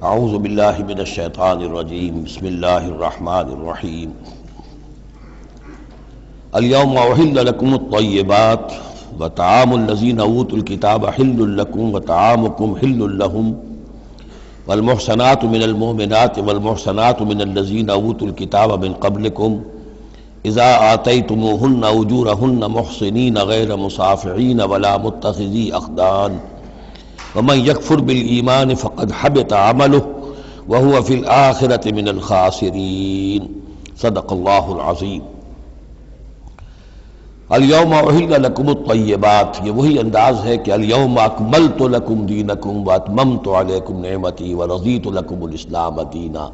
اعوذ باللہ من الشیطان الرجیم بسم اللہ الرحمن الرحیم الیوم احل لکم الطیبات وطعام الذین اوتوا الکتاب حل لکم وطعامکم حل لہم والمحصنات من المؤمنات والمحصنات من الذین اوتوا الکتاب من قبلکم اذا آتیتموہن اجورہن محصنین غیر مصافحین ولا متخذی اخدان ومن یکفر بالایمان فقد حبط عملہ وہو فی الآخرۃ من الخاسرین صدق اللہ العظیم۔ الیوم احل لکم الطیبات، یہ وہی انداز ہے کہ الیوم اکملت لکم دینکم واتممت علیکم نعمتی ورضیت لکم الاسلام دینا۔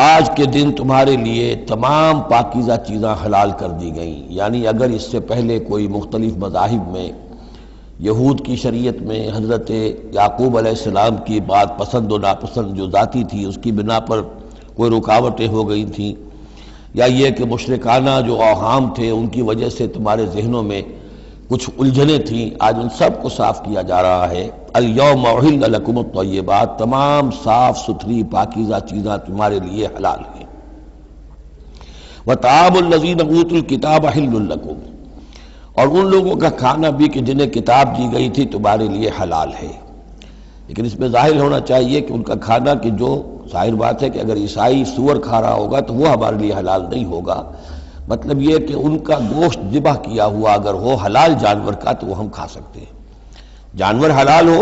آج کے دن تمہارے لیے تمام پاکیزہ چیزاں حلال کر دی گئیں، یعنی اگر اس سے پہلے کوئی مختلف مذاہب میں، یہود کی شریعت میں حضرت یعقوب علیہ السلام کی بات پسند و ناپسند جو ذاتی تھی اس کی بنا پر کوئی رکاوٹیں ہو گئی تھیں، یا یہ کہ مشرکانہ جو اوہام تھے ان کی وجہ سے تمہارے ذہنوں میں کچھ الجھنیں تھیں، آج ان سب کو صاف کیا جا رہا ہے۔ الیوم احل لکم الطیبات، تمام صاف ستھری پاکیزہ چیزاں تمہارے لیے حلال ہیں۔ وطعام الذین اوتوا الکتاب حل لکم، اور ان لوگوں کا کھانا بھی کہ جنہیں کتاب دی گئی تھی تمہارے لیے حلال ہے۔ لیکن اس میں ظاہر ہونا چاہیے کہ ان کا کھانا کہ جو ظاہر بات ہے کہ اگر عیسائی سور کھا رہا ہوگا تو وہ ہمارے لیے حلال نہیں ہوگا، مطلب یہ کہ ان کا گوشت ذبح کیا ہوا اگر ہو حلال جانور کا تو وہ ہم کھا سکتے ہیں، جانور حلال ہو،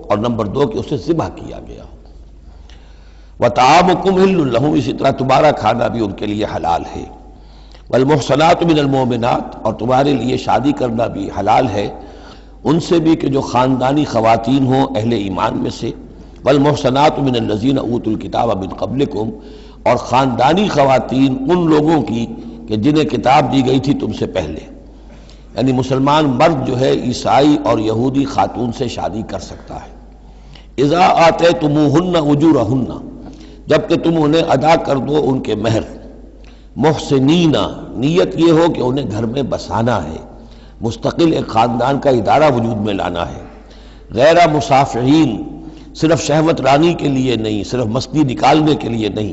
اور نمبر دو کہ اسے ذبح کیا گیا ہو۔ وطعامکم حل لہم، اسی طرح تمہارا کھانا بھی ان کے لیے حلال ہے۔ والمحصنات من المؤمنات، اور تمہارے لیے شادی کرنا بھی حلال ہے ان سے بھی کہ جو خاندانی خواتین ہوں اہل ایمان میں سے۔ والمحصنات من الذین اوتوا الکتاب من قبلکم، اور خاندانی خواتین ان لوگوں کی کہ جنہیں کتاب دی گئی تھی تم سے پہلے، یعنی مسلمان مرد جو ہے عیسائی اور یہودی خاتون سے شادی کر سکتا ہے۔ اذا آتیتموہن اجورہن، جب کہ تم انہیں ادا کر دو ان کے مہر۔ محسنین، نیت یہ ہو کہ انہیں گھر میں بسانا ہے، مستقل ایک خاندان کا ادارہ وجود میں لانا ہے۔ غیر مصافحین، صرف شہوت رانی کے لیے نہیں، صرف مستی نکالنے کے لیے نہیں۔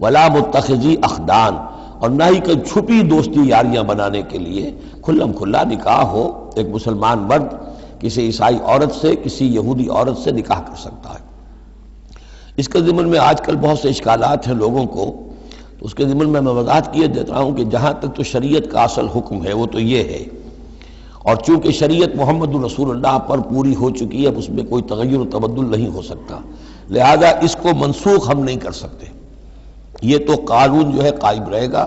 ولا متخذی اخدان، اور نہ ہی کوئی چھپی دوستی یاریاں بنانے کے لیے، کھلم کھلا نکاح ہو، ایک مسلمان مرد کسی عیسائی عورت سے، کسی یہودی عورت سے نکاح کر سکتا ہے۔ اس کے ضمن میں آج کل بہت سے اشکالات ہیں لوگوں کو، تو اس کے ضمن میں وضاحت کیے دیتا ہوں کہ جہاں تک تو شریعت کا اصل حکم ہے وہ تو یہ ہے، اور چونکہ شریعت محمد رسول اللہ پر پوری ہو چکی ہے، اب اس میں کوئی تغیر و تبدل نہیں ہو سکتا، لہذا اس کو منسوخ ہم نہیں کر سکتے۔ یہ تو قانون جو ہے قائم رہے گا،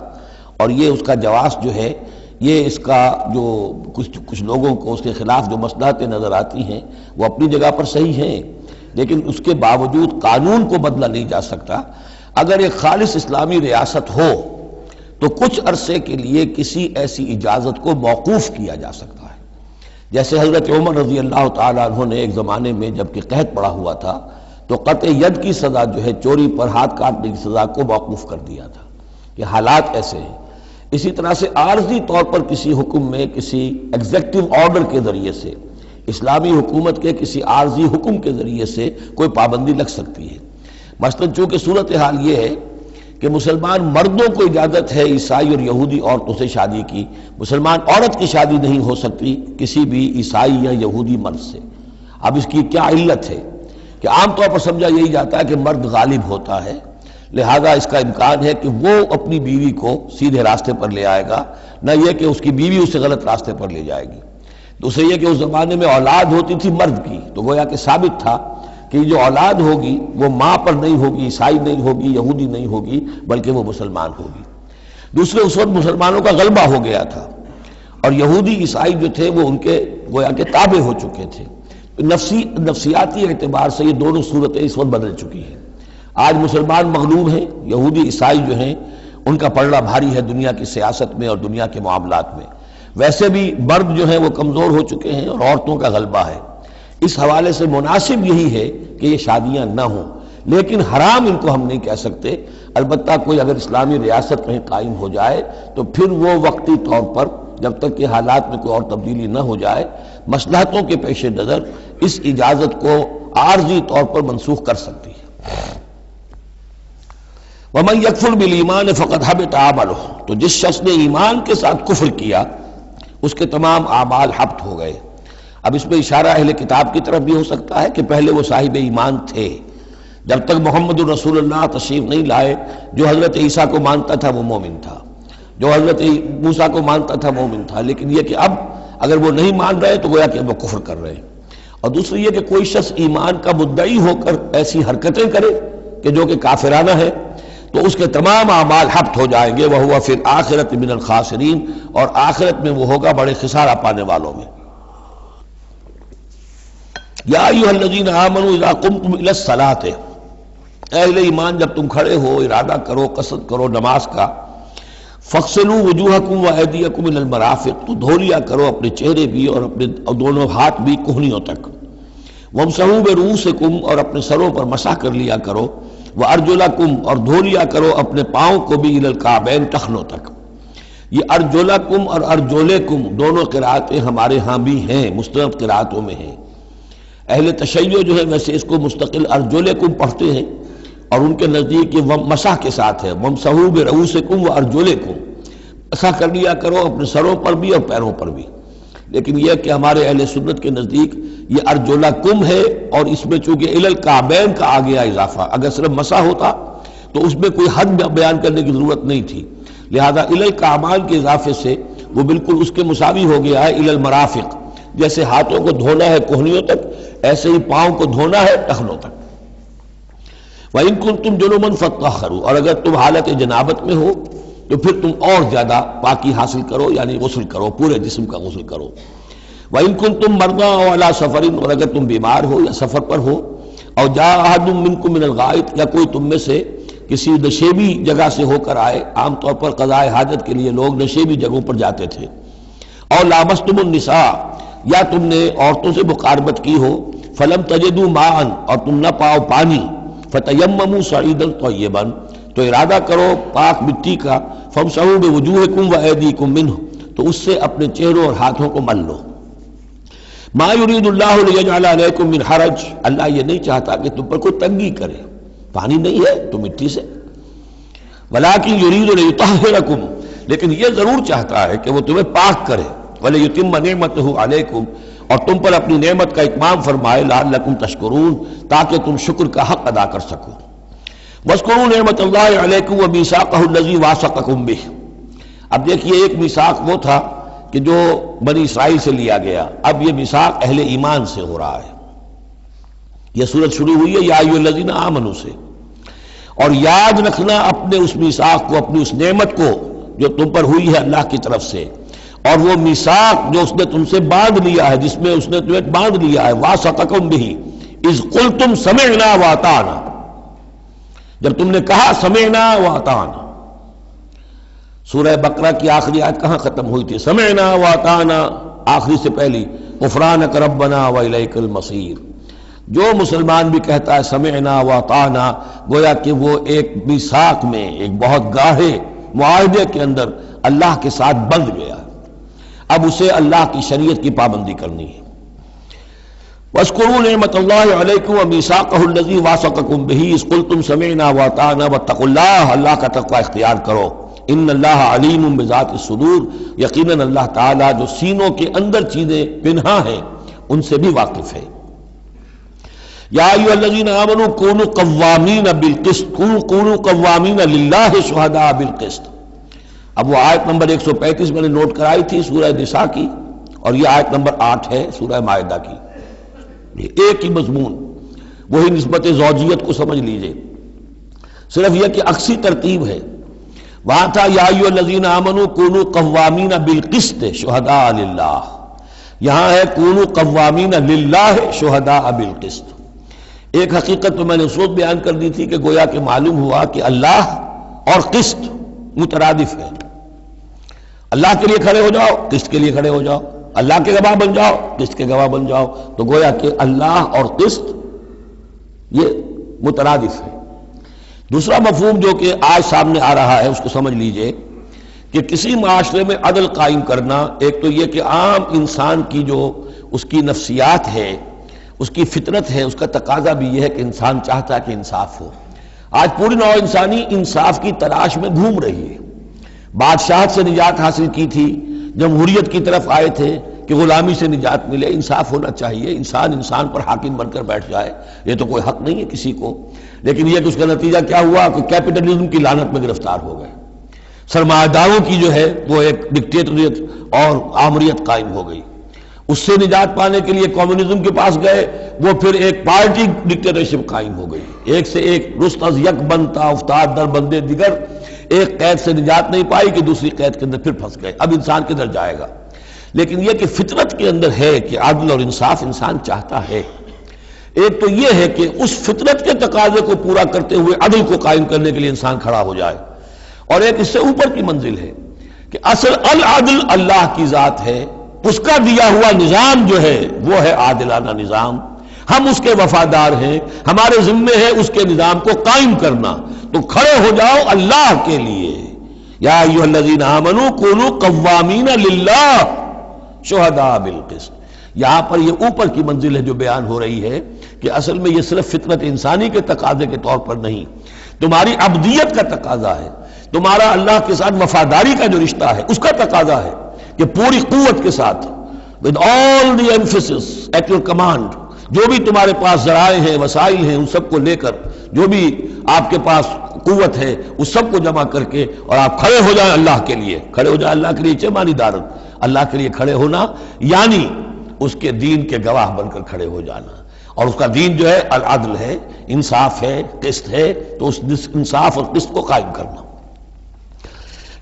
اور یہ اس کا جواز جو ہے، یہ اس کا جو کچھ لوگوں کو اس کے خلاف جو مصلحتیں نظر آتی ہیں وہ اپنی جگہ پر صحیح ہیں، لیکن اس کے باوجود قانون کو بدلا نہیں جا سکتا۔ اگر ایک خالص اسلامی ریاست ہو تو کچھ عرصے کے لیے کسی ایسی اجازت کو موقوف کیا جا سکتا ہے، جیسے حضرت عمر رضی اللہ تعالیٰ عنہ نے ایک زمانے میں جب کہ قحط پڑا ہوا تھا تو قطع ید کی سزا جو ہے، چوری پر ہاتھ کاٹنے کی سزا کو موقوف کر دیا تھا۔ یہ حالات ایسے ہیں۔ اسی طرح سے عارضی طور پر کسی حکم میں، کسی ایگزیکٹو آرڈر کے ذریعے سے، اسلامی حکومت کے کسی عارضی حکم کے ذریعے سے کوئی پابندی لگ سکتی ہے۔ مثلا چونکہ صورتحال یہ ہے کہ مسلمان مردوں کو اجازت ہے عیسائی اور یہودی عورتوں سے شادی کی، مسلمان عورت کی شادی نہیں ہو سکتی کسی بھی عیسائی یا یہودی مرد سے۔ اب اس کی کیا علت ہے کہ عام طور پر سمجھا یہی جاتا ہے کہ مرد غالب ہوتا ہے، لہذا اس کا امکان ہے کہ وہ اپنی بیوی کو سیدھے راستے پر لے آئے گا، نہ یہ کہ اس کی بیوی اسے غلط راستے پر لے جائے گی۔ دوسرے یہ کہ اس زمانے میں اولاد ہوتی تھی مرد کی، تو گویا کہ ثابت تھا کہ جو اولاد ہوگی وہ ماں پر نہیں ہوگی، عیسائی نہیں ہوگی، یہودی نہیں ہوگی، بلکہ وہ مسلمان ہوگی۔ دوسرے اس وقت مسلمانوں کا غلبہ ہو گیا تھا، اور یہودی عیسائی جو تھے وہ ان کے گویا کہ تابع ہو چکے تھے۔ نفسیاتی اعتبار سے یہ دونوں صورتیں اس وقت بدل چکی ہیں۔ آج مسلمان مغلوب ہیں، یہودی عیسائی جو ہیں ان کا پلڑا بھاری ہے دنیا کی سیاست میں اور دنیا کے معاملات میں۔ ویسے بھی مرد جو ہیں وہ کمزور ہو چکے ہیں اور عورتوں کا غلبہ ہے۔ اس حوالے سے مناسب یہی ہے کہ یہ شادیاں نہ ہوں، لیکن حرام ان کو ہم نہیں کہہ سکتے۔ البتہ کوئی اگر اسلامی ریاست کہیں قائم ہو جائے تو پھر وہ وقتی طور پر جب تک کہ حالات میں کوئی اور تبدیلی نہ ہو جائے، مصلحتوں کے پیش نظر اس اجازت کو عارضی طور پر منسوخ کر سکتی ہے۔ وَمَن يَكْفُرْ بِالْإِيمَانِ فَقَدْ حَبِطَ عَمَلُهُ، تو جس شخص نے ایمان کے ساتھ کفر کیا اس کے تمام اعمال حبط ہو گئے۔ اب اس میں اشارہ اہل کتاب کی طرف بھی ہو سکتا ہے کہ پہلے وہ صاحب ایمان تھے، جب تک محمد الرسول اللہ تشریف نہیں لائے جو حضرت عیسیٰ کو مانتا تھا وہ مومن تھا، جو حضرت موسیٰ کو مانتا تھا مومن تھا، لیکن یہ کہ اب اگر وہ نہیں مان رہے تو گویا کہ وہ کفر کر رہے ہیں۔ اور دوسری یہ کہ کوئی شخص ایمان کا مدعی ہو کر ایسی حرکتیں کرے کہ جو کہ کافرانہ ہے تو اس کے تمام اعمال حبط ہو جائیں گے، وَهُوَ فِي الْآخِرَةِ مِنَ الْخَاسِرِينَ، اور آخرت میں وہ ہوگا بڑے خسارہ پانے والوں میں۔ یا ایھا الذین آمنوا اذا قمتم الی الصلاۃ، اہل ایمان جب تم کھڑے ہو، ارادہ کرو، قصد کرو نماز کا، فاغسلوا وجوہکم وایدیکم الی المرافق، تو دھو لیا کرو اپنے چہرے بھی اور اپنے دونوں ہاتھ بھی کہنیوں تک، وامسحوا برؤوسکم، اور اپنے سروں پر مسح کر لیا کرو، وارجلکم، اور دھو لیا کرو اپنے پاؤں کو بھی الی الکعبین، ٹخنوں تک۔ یہ ارجلکم اور ارجلکم دونوں قرأتیں ہمارے ہاں بھی ہیں، مستند قرأتوں میں ہیں۔ اہل تشیع جو ہے ویسے اس کو مستقل ارجلکم پڑھتے ہیں، اور ان کے نزدیک یہ مسح کے ساتھ ہے، وامسحوا برؤوسکم وارجلکم، مسح کر لیا کرو اپنے سروں پر بھی اور پیروں پر بھی۔ لیکن یہ کہ ہمارے اہل سنت کے نزدیک یہ ارجلکم ہے، اور اس میں چونکہ الی الکعبین کا آ گیا اضافہ، اگر صرف مسح ہوتا تو اس میں کوئی حد بیان کرنے کی ضرورت نہیں تھی، لہذا الی الکعبین کے اضافے سے وہ بالکل اس کے مساوی ہو گیا ہے الی المرافق، جیسے ہاتھوں کو دھونا ہے کہنیوں تک، ایسے ہی پاؤں کو دھونا ہے ٹخنوں تک۔ وَإِن كُنتُمْ جُنُبًا فَاطَّهَّرُوا، اور اگر تم حالت جنابت میں ہو تو پھر تم اور زیادہ پاکی حاصل کرو، یعنی غسل کرو، پورے جسم کا غسل کرو۔ وَإِن كُنتُمْ مَرْضَىٰ أَوْ عَلَىٰ سَفَرٍ، اور اگر تم بیمار ہو یا سفر پر ہو، اور جاء أَحَدٌ مِّنكُم مِّنَ الْغَائِطِ، یا کوئی تم میں سے کسی نشیبی جگہ سے ہو کر آئے، عام طور پر قضاء حاجت کے لیے لوگ نشیبی جگہوں پر جاتے تھے، اور لامستم النساء، یا تم نے عورتوں سے مقاربت کی ہو، فلم تجدوا ماء، اور تم نہ پاؤ پانی، فتیمموا صعیدا طیبا، تو ارادہ کرو پاک مٹی کا، فامسحوا بوجوہکم وایدیکم منہ، تو اس سے اپنے چہروں اور ہاتھوں کو مل لو۔ ما یرید اللہ لیجعل علیکم من حرج، اللہ یہ نہیں چاہتا کہ تم پر کوئی تنگی کرے، پانی نہیں ہے تو مٹی سے، ولکن یرید لیطہرکم، لیکن یہ ضرور چاہتا ہے کہ وہ تمہیں پاک کرے، ولیتم نعمتہ علیکم، اور تم پر اپنی نعمت کا اتمام فرمائے، لعلکم تشکرون، تاکہ تم شکر کا حق ادا کر سکو۔ واذکروا نعمت اللہ علیکم ومیثاقہ الذی واثقکم بہ، اب دیکھیے ایک میثاق وہ تھا کہ جو بنی اسرائیل سے لیا گیا، اب یہ میثاق اہل ایمان سے ہو رہا ہے۔ یہ صورت شروع ہوئی ہے یا ایھا الذین آمنوا سے، اور یاد رکھنا اپنے اس میثاق کو، اپنی اس نعمت کو جو تم پر ہوئی ہے اللہ کی طرف سے، اور وہ میثاق جو اس نے تم سے باندھ لیا ہے، جس میں اس نے تمہیں باندھ لیا ہے، واثقکم بہ اذ قلتم سمعنا واطعنا، جب تم نے کہا سمعنا واطعنا۔ سورہ بقرہ کی آخری آیت کہاں ختم ہوئی تھی؟ سمعنا واطعنا، آخری سے پہلی غفرانک ربنا والیک المصیر۔ جو مسلمان بھی کہتا ہے سمعنا واطعنا، گویا کہ وہ ایک میثاق میں، ایک بہت گاہے معاہدے کے اندر اللہ کے ساتھ بندھ گیا، اب اسے اللہ کی شریعت کی پابندی کرنی ہے۔ واذکروا نعمت اللہ علیکم ومیثاقہ الذی واثقکم بہ اذ قلتم سمعنا واطعنا واتقوا اللہ، اللہ کا تقوی اختیار کرو، ان اللہ علیم بذات الصدور، یقیناً اللہ تعالیٰ جو سینوں کے اندر چیزیں پنہاں ہیں ان سے بھی واقف ہے۔ یا ایھا الذین آمنوا کونوا قوامین بالقسط، کونوا قوامین للہ شہداء بالقسط۔ اب وہ آیت نمبر 135 میں نے نوٹ کرائی تھی سورہ نساء کی، اور یہ آیت نمبر 8 ہے سورہ مائدہ کی، یہ ایک ہی مضمون، وہی نسبت زوجیت کو سمجھ لیجئے، صرف یہ کہ عکسی ترتیب ہے۔ وہاں تھا یا ایھا الذین آمنوا کونوا قوامین بالقسط شہداء للہ، یہاں ہے کونوا قوامین للہ شہداء بالقسط۔ ایک حقیقت تو میں نے اس وقت بیان کر دی تھی کہ گویا کہ معلوم ہوا کہ اللہ اور قسط مترادف ہے، اللہ کے لیے کھڑے ہو جاؤ، قسط کے لیے کھڑے ہو جاؤ، اللہ کے گواہ بن جاؤ، قسط کے گواہ بن جاؤ، تو گویا کہ اللہ اور قسط یہ مترادف ہے۔ دوسرا مفہوم جو کہ آج سامنے آ رہا ہے اس کو سمجھ لیجئے کہ کسی معاشرے میں عدل قائم کرنا، ایک تو یہ کہ عام انسان کی جو اس کی نفسیات ہے اس کی فطرت ہے، اس کا تقاضا بھی یہ ہے کہ انسان چاہتا ہے کہ انصاف ہو۔ آج پوری نوع انسانی انصاف کی تلاش میں گھوم رہی ہے۔ بادشاہت سے نجات حاصل کی تھی، جمہوریت کی طرف آئے تھے کہ غلامی سے نجات ملے، انصاف ہونا چاہیے، انسان پر حاکم بن کر بیٹھ جائے، یہ تو کوئی حق نہیں ہے کسی کو۔ لیکن یہ کہ اس کا نتیجہ کیا ہوا کہ کیپٹلزم کی لعنت میں گرفتار ہو گئے، سرمایہ داروں کی جو ہے وہ ایک ڈکٹیٹریٹ اور آمریت قائم ہو گئی۔ اس سے نجات پانے کے لیے کمیونزم کے پاس گئے، وہ پھر ایک پارٹی ڈکٹیٹرشپ قائم ہو گئی، ایک سے ایک رست از یک بنتا افتاد در بندے دیگر، ایک قید سے نجات نہیں پائی کہ دوسری قید کے اندر پھر پھنس گئے۔ اب انسان کدھر جائے گا؟ لیکن یہ کہ فطرت کے اندر ہے کہ عدل اور انصاف انسان چاہتا ہے۔ ایک تو یہ ہے کہ اس فطرت کے تقاضے کو پورا کرتے ہوئے عدل کو قائم کرنے کے لیے انسان کھڑا ہو جائے، اور ایک اس سے اوپر کی منزل ہے کہ اصل العدل اللہ کی ذات ہے، اس کا دیا ہوا نظام جو ہے وہ ہے عادلانہ نظام، ہم اس کے وفادار ہیں، ہمارے ذمے ہے اس کے نظام کو قائم کرنا۔ تو کھڑے ہو جاؤ اللہ کے لیے، یا ایھا الذین آمنوا کونوا قوامین للہ شہداء بالقسط۔ یہاں پر یہ اوپر کی منزل ہے جو بیان ہو رہی ہے کہ اصل میں یہ صرف فطرت انسانی کے تقاضے کے طور پر نہیں، تمہاری عبدیت کا تقاضا ہے، تمہارا اللہ کے ساتھ وفاداری کا جو رشتہ ہے اس کا تقاضا ہے کہ پوری قوت کے ساتھ with all the emphasis at your command، جو بھی تمہارے پاس ذرائع ہیں، وسائل ہیں، ان سب کو لے کر، جو بھی آپ کے پاس قوت ہے اس سب کو جمع کر کے، اور آپ کھڑے ہو جائیں اللہ کے لیے۔ کھڑے ہو جائیں اللہ کے لیے چمانی دارت، اللہ کے لیے کھڑے ہونا یعنی اس کے دین کے گواہ بن کر کھڑے ہو جانا، اور اس کا دین جو ہے العدل ہے، انصاف ہے، قسط ہے، تو اس انصاف اور قسط کو قائم کرنا۔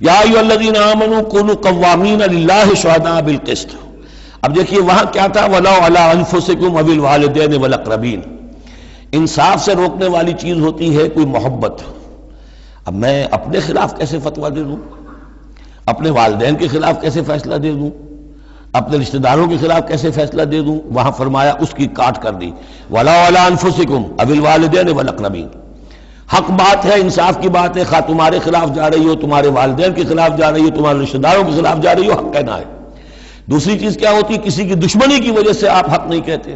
یا ایھا الذین آمنوا کونوا قوامین للہ شہداء بالقسط۔ اب دیکھیے وہاں کیا تھا، وَلَوْ عَلَىٰ أَنفُسِكُمْ أَوِ الْوَالِدَيْنِ وَالْأَقْرَبِينَ۔ انصاف سے روکنے والی چیز ہوتی ہے کوئی محبت۔ اب میں اپنے خلاف کیسے فتویٰ دے دوں، اپنے والدین کے خلاف کیسے فیصلہ دے دوں، اپنے رشتہ داروں کے خلاف کیسے فیصلہ دے دوں؟ وہاں فرمایا اس کی کاٹ کر دی، وَلَوْ عَلَىٰ أَنفُسِكُمْ أَوِ الْوَالِدَيْنِ وَالْأَقْرَبِينَ۔ حق بات ہے، انصاف کی بات ہے، خواہ تمہارے خلاف جا رہی ہو، تمہارے والدین کے خلاف جا رہی ہو، تمہارے رشتہ داروں کے خلاف جا رہی ہو، حق کہنا ہے۔ دوسری چیز کیا ہوتی ہے، کسی کی دشمنی کی وجہ سے آپ حق نہیں کہتے،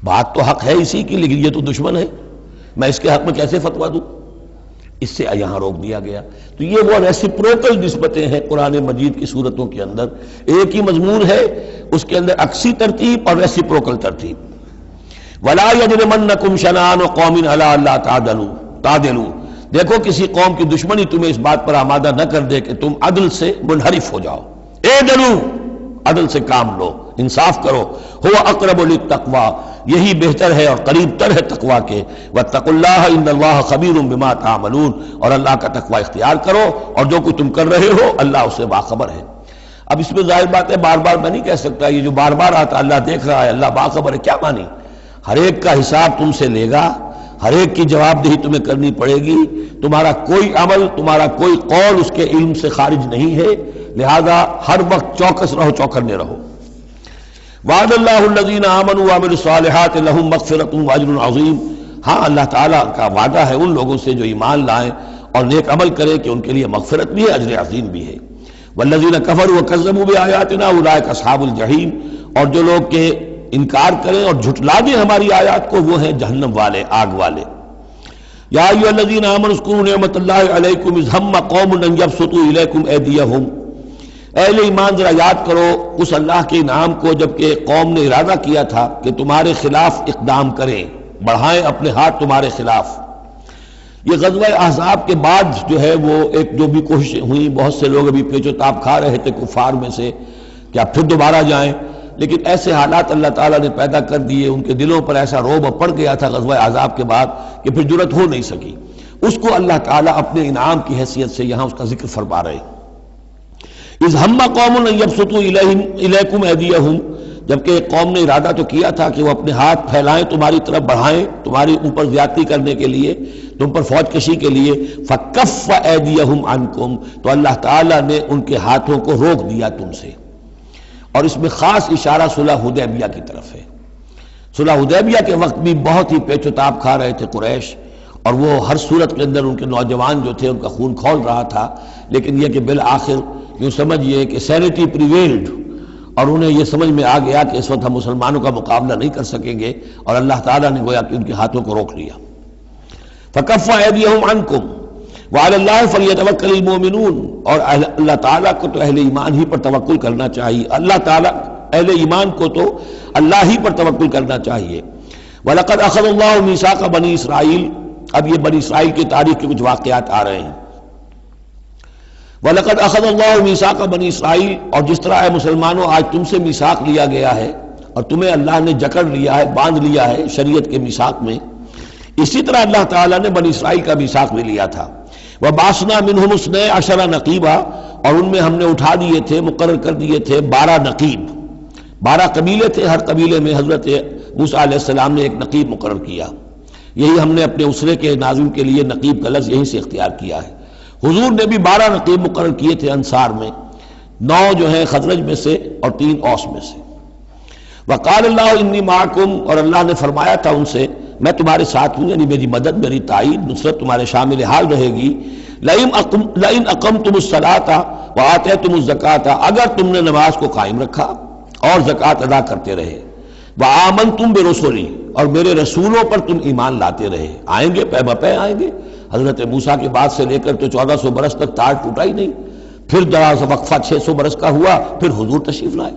بات تو حق ہے اسی کی، لیکن یہ تو دشمن ہے، میں اس کے حق میں کیسے فتویٰ دوں؟ اس سے یہاں روک دیا گیا۔ تو یہ وہ ریسیپروکل نسبتیں ہیں قرآن مجید کی صورتوں کے اندر، ایک ہی مضمون ہے، اس کے اندر عکسی ترتیب اور ریسیپروکل ترتیب۔ وَلَا يَجْرِمَنَّكُمْ شَنَآنُ قَوْمٍ عَلَىٰ أَلَّا تَعْدِلُوا۔ دیکھو کسی قوم کی دشمنی تمہیں اس بات پر آمادہ نہ کر دے کہ تم عدل سے منحرف ہو جاؤ۔ اعدلوا، عدل سے کام لو، انصاف کرو۔ هو اقرب للتقوی، یہی بہتر ہے اور قریب تر ہے تقوی کے۔ واتقوا اللہ ان اللہ خبیر بما تعملون، اور اللہ کا تقوی اختیار کرو، اور جو کچھ تم کر رہے ہو اللہ اس سے باخبر ہے۔ اب اس میں ظاہر بات ہے بار بار میں نہیں کہہ سکتا، یہ جو بار بار آتا اللہ دیکھ رہا ہے، اللہ باخبر ہے، کیا مانی؟ ہر ایک کا حساب تم سے لے گا، ہر ایک کی جواب دہی تمہیں کرنی پڑے گی، تمہارا کوئی عمل، تمہارا کوئی قول اس کے علم سے خارج نہیں ہے، لہذا ہر وقت چوکس رہو، چوکنے رہو۔ وعد اللہ الذین آمنوا وعملوا الصالحات لہم مغفرۃ واجر عظیم۔ ہاں اللہ تعالیٰ کا وعدہ ہے ان لوگوں سے جو ایمان لائیں اور نیک عمل کریں کہ ان کے لیے مغفرت بھی ہے، اجر عظیم بھی ہے۔ والذین کفروا وکذبوا بآیاتنا اولئک اصحاب الجحیم، اور جو لوگ کہ انکار کریں اور جھٹلا دیں ہماری آیات کو، وہ ہیں جہنم والے، آگ والے۔ یا ایھا الذین آمنوا اذکروا نعمت اللہ علیکم اذ ہم قوم ان یبسطوا الیکم ایدیہم۔ اہل ایمان ذرا یاد کرو اس اللہ کے انعام کو جبکہ قوم نے ارادہ کیا تھا کہ تمہارے خلاف اقدام کریں، بڑھائیں اپنے ہاتھ تمہارے خلاف۔ یہ غزوہ احزاب کے بعد جو ہے وہ ایک جو بھی کوششیں ہوئیں، بہت سے لوگ ابھی پیچ و تاب کھا رہے تھے کفار میں سے کہ آپ پھر دوبارہ جائیں، لیکن ایسے حالات اللہ تعالیٰ نے پیدا کر دیے، ان کے دلوں پر ایسا رعب پڑ گیا تھا غزوہ احزاب کے بعد کہ پھر جرأت ہو نہیں سکی۔ اس کو اللہ تعالیٰ اپنے انعام کی حیثیت سے یہاں اس کا ذکر فرما رہے ہیں۔ اذ ہم قوم ان یبسطوا الیکم ایدیہم، جبکہ ایک قوم نے ارادہ تو کیا تھا کہ وہ اپنے ہاتھ پھیلائیں تمہاری طرف، بڑھائیں تمہاری اوپر زیادتی کرنے کے لیے، تم پر فوج کشی کے لیے۔ فکف ایدیہم عنکم، تو اللہ تعالیٰ نے ان کے ہاتھوں کو روک دیا تم سے۔ اور اس میں خاص اشارہ صلح حدیبیہ کی طرف ہے۔ صلح حدیبیہ کے وقت بھی بہت ہی پیچ و تاب کھا رہے تھے قریش، اور وہ ہر صورت کے اندر ان کے نوجوان جو تھے ان کا خون کھول رہا تھا، لیکن یہ کہ بالآخر یوں سمجھئے کہ سینٹی پریویلڈ، اور انہیں یہ سمجھ میں آ گیا کہ اس وقت ہم مسلمانوں کا مقابلہ نہیں کر سکیں گے، اور اللہ تعالیٰ نے گویا کہ ان کے ہاتھوں کو روک لیا۔ فَكَفَّ أَيْدِيَهُمْ عَنْكُمْ وَعَلَى اللَّهِ فَلْيَتَوَكَّلِ الْمُؤْمِنُونَ، اور اللہ تعالیٰ کو تو اہل ایمان ہی پر توکل کرنا چاہیے، اللہ تعالیٰ اہل ایمان کو تو اللہ ہی پر توکل کرنا چاہیے۔ وَلَقَدْ أَخَذَ اللَّهُ مِيثَاقَ بَنِي إِسْرَائِيلَ، اب یہ بنی اسرائیل کی تاریخ کے کچھ واقعات آ رہے ہیں۔ وَلَقَدْ أَخَذَ اللَّهُ مِيثَاقَ بَنِي إِسْرَائِيلَ، اور جس طرح اے مسلمانوں آج تم سے میثاق لیا گیا ہے اور تمہیں اللہ نے جکڑ لیا ہے، باندھ لیا ہے شریعت کے میثاق میں، اسی طرح اللہ تعالیٰ نے بنی اسرائیل کا میثاق بھی لیا تھا۔ وَبَعَثْنَا مِنْهُمُ اثْنَيْ عَشَرَ نَقِيبًا، اور ان میں ہم نے اٹھا دیے تھے، مقرر کر دیے تھے 12 نقیب، 12 قبیلے تھے، ہر قبیلے میں حضرت موسیٰ علیہ السلام نے ایک نقیب مقرر کیا۔ یہی ہم نے اپنے اسرے کے ناظم کے لیے نقیب کا لفظ یہیں سے اختیار کیا ہے۔ حضور نے بھی 12 نقیب مقرر کیے تھے انصار میں، 9 جو ہیں خزرج میں سے اور 3 اوس میں سے۔ وقال اللہ انی معکم، اور اللہ نے فرمایا تھا ان سے میں تمہارے ساتھ ہوں، یعنی میری مدد، میری تائید، نصرت تمہارے شامل حال رہے گی۔ لئن اقمتم الصلاۃ وآتیتم الزکاۃ، اگر تم نے نماز کو قائم رکھا اور زکوٰۃ ادا کرتے رہے، وآمنتم برسلی، اور میرے رسولوں پر تم ایمان لاتے رہے، آئیں گے پے بپے آئیں گے۔ حضرت موسیٰ کے بعد سے لے کر تو 1400 برس تک تار ٹوٹا ہی نہیں، پھر ذرا سا وقفہ 600 برس کا ہوا، پھر حضور تشریف لائے۔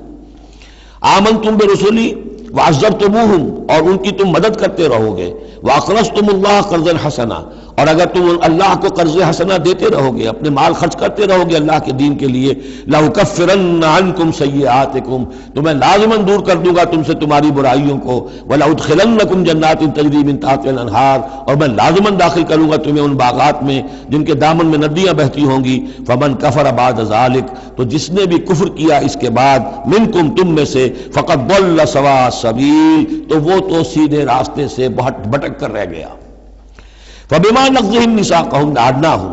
آمنتم برسلی وعزرتموہم، اور ان کی تم مدد کرتے رہو گے، واقرضتم اللہ قرضا حسنا، اور اگر تم اللہ کو قرض حسنا دیتے رہو گے، اپنے مال خرچ کرتے رہو گے اللہ کے دین کے لیے، لأکفرن عنکم سیئاتکم، تو میں لازماً دور کر دوں گا تم سے تمہاری برائیوں کو، ولأدخلنکم جنات تجری من تحتہا الانہار، اور میں لازماً داخل کروں گا تمہیں ان باغات میں جن کے دامن میں ندیاں بہتی ہوں گی۔ فمن کفر بعد ذلک، تو جس نے بھی کفر کیا اس کے بعد، منکم تم میں سے، فقد ضل سواء السبیل، تو وہ تو سیدھے راستے سے بہت بھٹک کر رہ گیا۔ فَبِمَا نَقْضِهِمْ مِيثَاقَهُمْ لَعَنَّاهُمْ،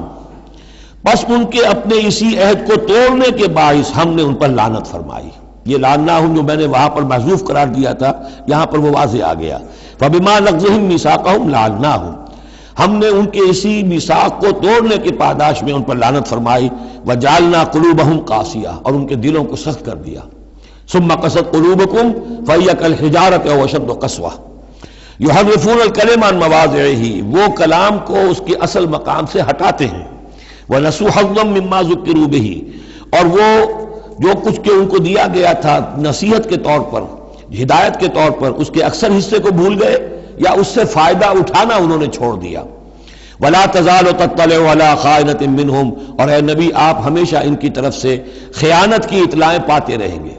بس ان کے اپنے اسی عہد کو توڑنے کے باعث ہم نے ان پر لعنت فرمائی۔ یہ لعناہم جو میں نے وہاں پر محذوف قرار دیا تھا، یہاں پر وہ واضح آ گیا۔ فَبِمَا نَقْضِهِمْ مِيثَاقَهُمْ لَعَنَّاهُمْ، ہم نے ان کے اسی میثاق کو توڑنے کے پاداش میں ان پر لعنت فرمائی۔ وَجَعَلْنَا قُلُوبَهُمْ قَاسِيَةً، اور ان کے دلوں کو سخت کر دیا۔ ثُمَّ قَسَتْ قُلُوبُكُمْ فَهِيَ كَالْحِجَارَةِ أَوْ أَشَدُّ قَسْوَةً یحرفون الکلم عن مواضعہ، وہ کلام کو اس کے اصل مقام سے ہٹاتے ہیں۔ ونسوا حظا مما ذکروا بہ، اور وہ جو کچھ کہ ان کو دیا گیا تھا نصیحت کے طور پر، ہدایت کے طور پر، اس کے اکثر حصے کو بھول گئے یا اس سے فائدہ اٹھانا انہوں نے چھوڑ دیا۔ ولا تزال تطلع على خائنۃ منہم، اور اے نبی آپ ہمیشہ ان کی طرف سے خیانت کی اطلاعیں پاتے رہیں گے۔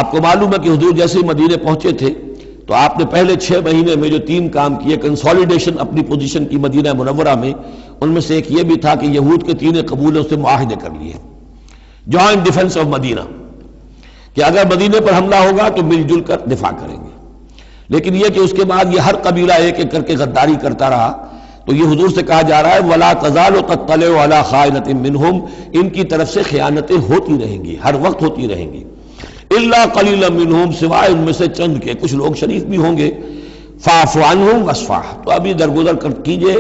آپ کو معلوم ہے کہ حضور جیسے ہی مدینے پہنچے تھے تو آپ نے پہلے 6 مہینے میں جو 3 کام کیے، کنسولیڈیشن اپنی پوزیشن کی مدینہ منورہ میں، ان میں سے ایک یہ بھی تھا کہ یہود کے 3 قبیلوں سے معاہدے کر لیے، جوائنٹ ڈیفنس آف مدینہ، کہ اگر مدینے پر حملہ ہوگا تو مل جل کر دفاع کریں گے۔ لیکن یہ کہ اس کے بعد یہ ہر قبیلہ ایک ایک کر کے غداری کرتا رہا، تو یہ حضور سے کہا جا رہا ہے وَلَا تَزَالُ تَطَّلِعُ عَلَى خَائِنَةٍ مِّنْهُمْ، ان کی طرف سے خیانتیں ہوتی رہیں گی، ہر وقت ہوتی رہیں گی۔ الا قلیلا منہم، سوائے ان میں سے چند کے، کچھ لوگ شریف بھی ہوں گے۔ فاعف عنہم واصفح، تو ابھی درگزر کیجئے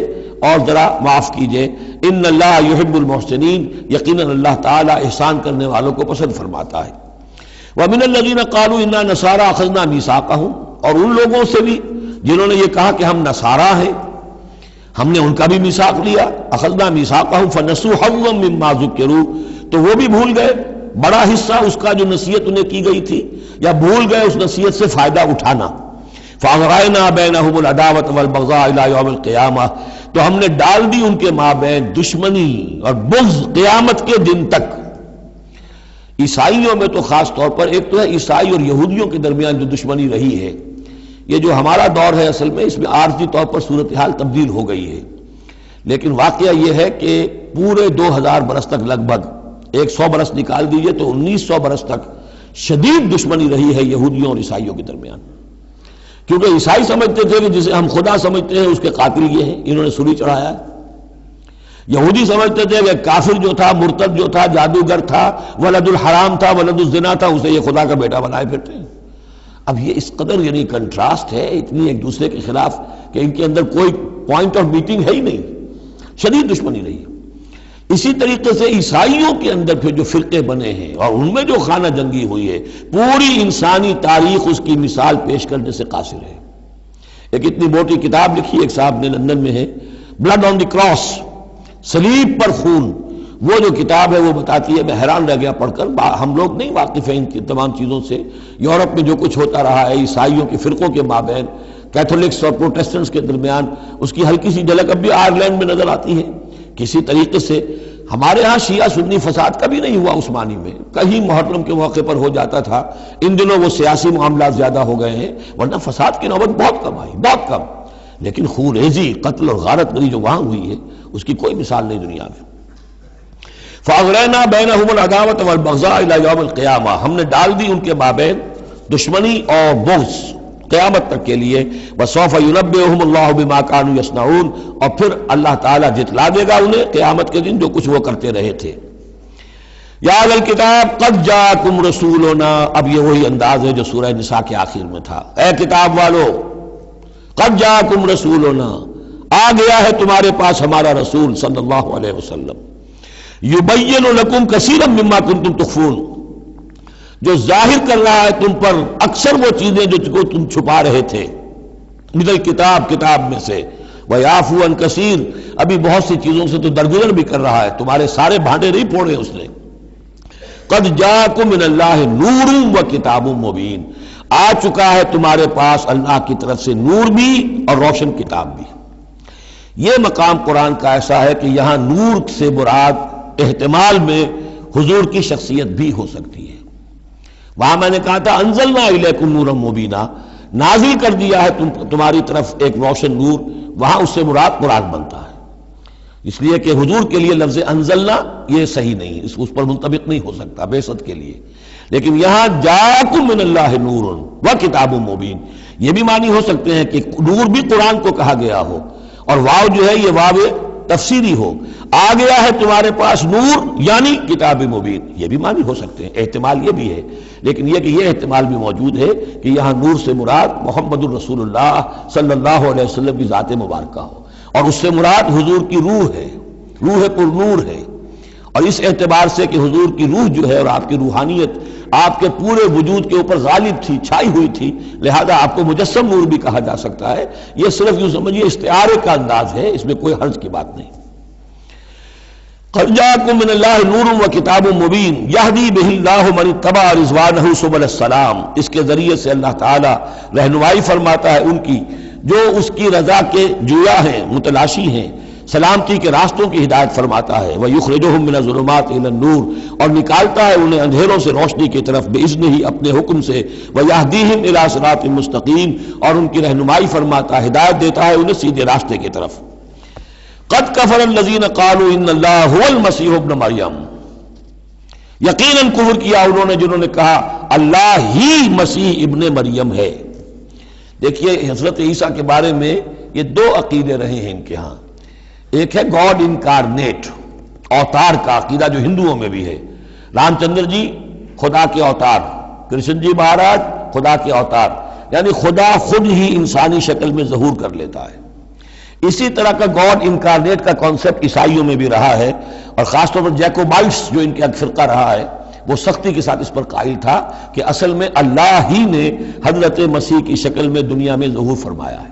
اور ذرا معاف کیجئے۔ ان اللہ یحب المحسنین، یقیناً اللہ تعالی احسان کرنے والوں کو پسند فرماتا ہے۔ ومن الذین قالوا انا نصارى اخذنا میثاقهم، اور ان لوگوں سے بھی جنہوں نے یہ کہا کہ ہم نصارہ ہیں، ہم نے ان کا بھی میثاق لیا۔ اخذنا میثاقهم فنسوا حظا مما ذکروا، تو وہ بھی بھول گئے بڑا حصہ اس کا جو نصیحت انہیں کی گئی تھی، یا بھول گئے اس نصیحت سے فائدہ اٹھانا۔ فَأَغْرَيْنَا بَيْنَهُمُ الْعَدَاوَةَ وَالْبَغْضَاءَ إِلَى يَوْمِ الْقِيَامَةِ، تو ہم نے ڈال دی ان کے مابین دشمنی اور بغض قیامت کے دن تک۔ عیسائیوں میں تو خاص طور پر ایک تو ہے عیسائی اور یہودیوں کے درمیان جو دشمنی رہی ہے، یہ جو ہمارا دور ہے اصل میں اس میں عارضی طور پر صورتحال تبدیل ہو گئی ہے، لیکن واقعہ یہ ہے کہ پورے 2000 برس تک، لگ بھگ 100 برس نکال دیجئے تو 1900 برس تک شدید دشمنی رہی ہے یہودیوں اور عیسائیوں کے درمیان، کیونکہ عیسائی سمجھتے تھے کہ جسے ہم خدا سمجھتے ہیں اس کے قاتل یہ ہیں، انہوں نے سولی چڑھایا ہے۔ یہودی سمجھتے تھے کہ کافر جو تھا، مرتد جو تھا، جادوگر تھا، ولد الحرام تھا، ولد الزنا تھا، اسے یہ خدا کا بیٹا بنائے پھرتے ہیں۔ اب یہ اس قدر یعنی کنٹراسٹ ہے اتنی ایک دوسرے کے خلاف کہ ان کے اندر کوئی پوائنٹ آف میٹنگ ہے ہی نہیں، شدید دشمنی رہی۔ اسی طریقے سے عیسائیوں کے اندر پھر جو فرقے بنے ہیں اور ان میں جو خانہ جنگی ہوئی ہے، پوری انسانی تاریخ اس کی مثال پیش کرنے سے قاصر ہے۔ ایک اتنی موٹی کتاب لکھی ایک صاحب نے، لندن میں ہے، بلڈ آن دی کراس، صلیب پر خون، وہ جو کتاب ہے وہ بتاتی ہے، میں حیران رہ گیا پڑھ کر۔ ہم لوگ نہیں واقف ہیں ان کی تمام چیزوں سے، یورپ میں جو کچھ ہوتا رہا ہے عیسائیوں کے فرقوں کے مابین، کیتھولکس اور پروٹیسٹنٹس کے درمیان، اس کی ہلکی سی جھلک اب بھی آئرلینڈ میں نظر آتی ہے۔ کسی طریقے سے ہمارے ہاں شیعہ سنی فساد کبھی نہیں ہوا عثمانی میں، کہیں محرم کے موقع پر ہو جاتا تھا، ان دنوں وہ سیاسی معاملات زیادہ ہو گئے ہیں، ورنہ فساد کی نوبت بہت کم آئی، بہت کم۔ لیکن خون ریزی، قتل اور غارت گری جو وہاں ہوئی ہے اس کی کوئی مثال نہیں دنیا میں۔ فَأَغْرَيْنَا بَيْنَهُمُ الْعَدَاوَةَ وَالْبَغْضَاءَ إِلَى يَوْمِ الْقِيَامَةِ، ہم نے ڈال دی ان کے مابین دشمنی اور بغض قیامت تک کے لیے۔ وَسَوْفَ يُنَبِّئُهُمُ اللَّهُ بِمَا كَانُوا يَصْنَعُونَ، اور پھر اللہ تعالیٰ جتلا دے گا انہیں قیامت کے دن جو کچھ وہ کرتے رہے تھے۔ یا اہل الکتاب قد جاءکم رسولنا، اب یہ وہی انداز ہے جو سورہ نساء کے آخر میں تھا، اے کتاب والو قد جاءکم رسولنا، آ گیا ہے تمہارے پاس ہمارا رسول صلی اللہ علیہ وسلم، یبین لکم کثیرا مما کنتم تخفون، جو ظاہر کر رہا ہے تم پر اکثر وہ چیزیں جو تم چھپا رہے تھے، من الکتاب، کتاب میں سے، ویعفو عن کثیر، ابھی بہت سی چیزوں سے تو درگزر بھی کر رہا ہے، تمہارے سارے بھانڈے نہیں پھوڑے اس نے۔ قد جاءکم من اللہ نور و کتاب مبین، آ چکا ہے تمہارے پاس اللہ کی طرف سے نور بھی اور روشن کتاب بھی۔ یہ مقام قرآن کا ایسا ہے کہ یہاں نور سے مراد احتمال میں حضور کی شخصیت بھی ہو سکتی ہے۔ وہاں میں نے کہا تھا انزلنا الیکم نورا مبینا، نازل کر دیا ہے تمہاری طرف ایک روشن نور، وہاں اس سے مراد قرآن بنتا ہے، اس لیے کہ حضور کے لیے لفظ انزلنا یہ صحیح نہیں، اس پر منطبق نہیں ہو سکتا بعثت کے لیے۔ لیکن یہاں جاءکم من اللہ نور و کتاب مبین، یہ بھی معنی ہو سکتے ہیں کہ نور بھی قرآن کو کہا گیا ہو، اور واو جو ہے یہ واو تفسیری ہو، آ گیا ہے تمہارے پاس نور یعنی کتاب مبین، یہ بھی معنی ہو سکتے ہیں، احتمال یہ بھی ہے۔ لیکن یہ کہ یہ احتمال بھی موجود ہے کہ یہاں نور سے مراد محمد الرسول اللہ صلی اللہ علیہ وسلم کی ذات مبارکہ ہو، اور اس سے مراد حضور کی روح ہے، روح پر نور ہے، اور اس اعتبار سے کہ حضور کی روح جو ہے اور آپ کی روحانیت آپ کے پورے وجود کے اوپر غالب تھی، چھائی ہوئی تھی، لہذا آپ کو مجسم نور بھی کہا جا سکتا ہے۔ یہ صرف یوں سمجھیے استعارے کا انداز ہے، اس میں کوئی حرج کی بات نہیں۔ قد جاءکم من اللہ نور و کتاب مبین یہدی بہ اللہ من اتبع رضوانہ سبل السلام، اس کے ذریعے سے اللہ تعالی رہنمائی فرماتا ہے ان کی جو اس کی رضا کے جویا ہیں، متلاشی ہیں، سلامتی کے راستوں کی ہدایت فرماتا ہے۔ وَيُخْرِجُهُم مِّنَ الظُّلُمَاتِ إِلَى النُّورِ، اور نکالتا ہے انہیں اندھیروں سے روشنی کی طرف بِإِذْنِهِ، اپنے حکم سے، وَيَهْدِيهِمْ إِلَىٰ صِرَاطٍ مُّسْتَقِيمٍ، اور ان کی رہنمائی فرماتا ہے، ہدایت دیتا ہے انہیں سیدھے راستے کی طرف۔ قَدْ كَفَرَ الَّذِينَ قَالُوا إِنَّ اللَّهَ هُوَ الْمَسِيحُ ابْنُ مَرْيَمَ، یقیناً کفر کیا انہوں نے جنہوں نے کہا اللہ ہی مسیح ابن مریم ہے۔ دیکھیے حضرت عیسیٰ کے بارے میں یہ دو عقیدے رہے ہیں ان کے ہاں، ایک ہے گاڈ انکارنیٹ، اوتار کا عقیدہ جو ہندوؤں میں بھی ہے، رام چندر جی خدا کے اوتار، کرشن جی مہاراج خدا کے اوتار، یعنی خدا خود ہی انسانی شکل میں ظہور کر لیتا ہے۔ اسی طرح کا گاڈ انکارنیٹ کا کانسیپٹ عیسائیوں میں بھی رہا ہے، اور خاص طور پر جیکوبائٹس جو ان کا فرقہ رہا ہے وہ سختی کے ساتھ اس پر قائل تھا کہ اصل میں اللہ ہی نے حضرت مسیح کی شکل میں دنیا میں ظہور فرمایا ہے۔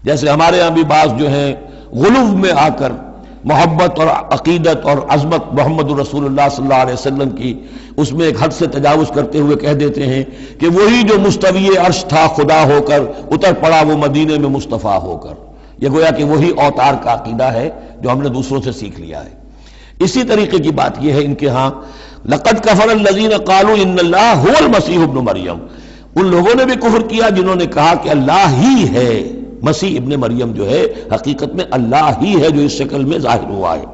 جیسے ہمارے ہاں بھی بعض جو ہیں غلو میں آ کر محبت اور عقیدت اور عظمت محمد الرسول اللہ صلی اللہ علیہ وسلم کی اس میں ایک حد سے تجاوز کرتے ہوئے کہہ دیتے ہیں کہ وہی جو مستوی عرش تھا خدا ہو کر اتر پڑا وہ مدینے میں مصطفیٰ ہو کر، یہ گویا کہ وہی اوتار کا عقیدہ ہے جو ہم نے دوسروں سے سیکھ لیا ہے۔ اسی طریقے کی بات یہ ہے ان کے ہاں لقد کفر الذین قالوا ان اللہ هو المسیح ابن مریم، ان لوگوں نے بھی کفر کیا جنہوں نے کہا کہ اللہ ہی ہے، مسیح ابن مریم جو ہے حقیقت میں اللہ ہی ہے جو اس شکل میں ظاہر ہوا ہے۔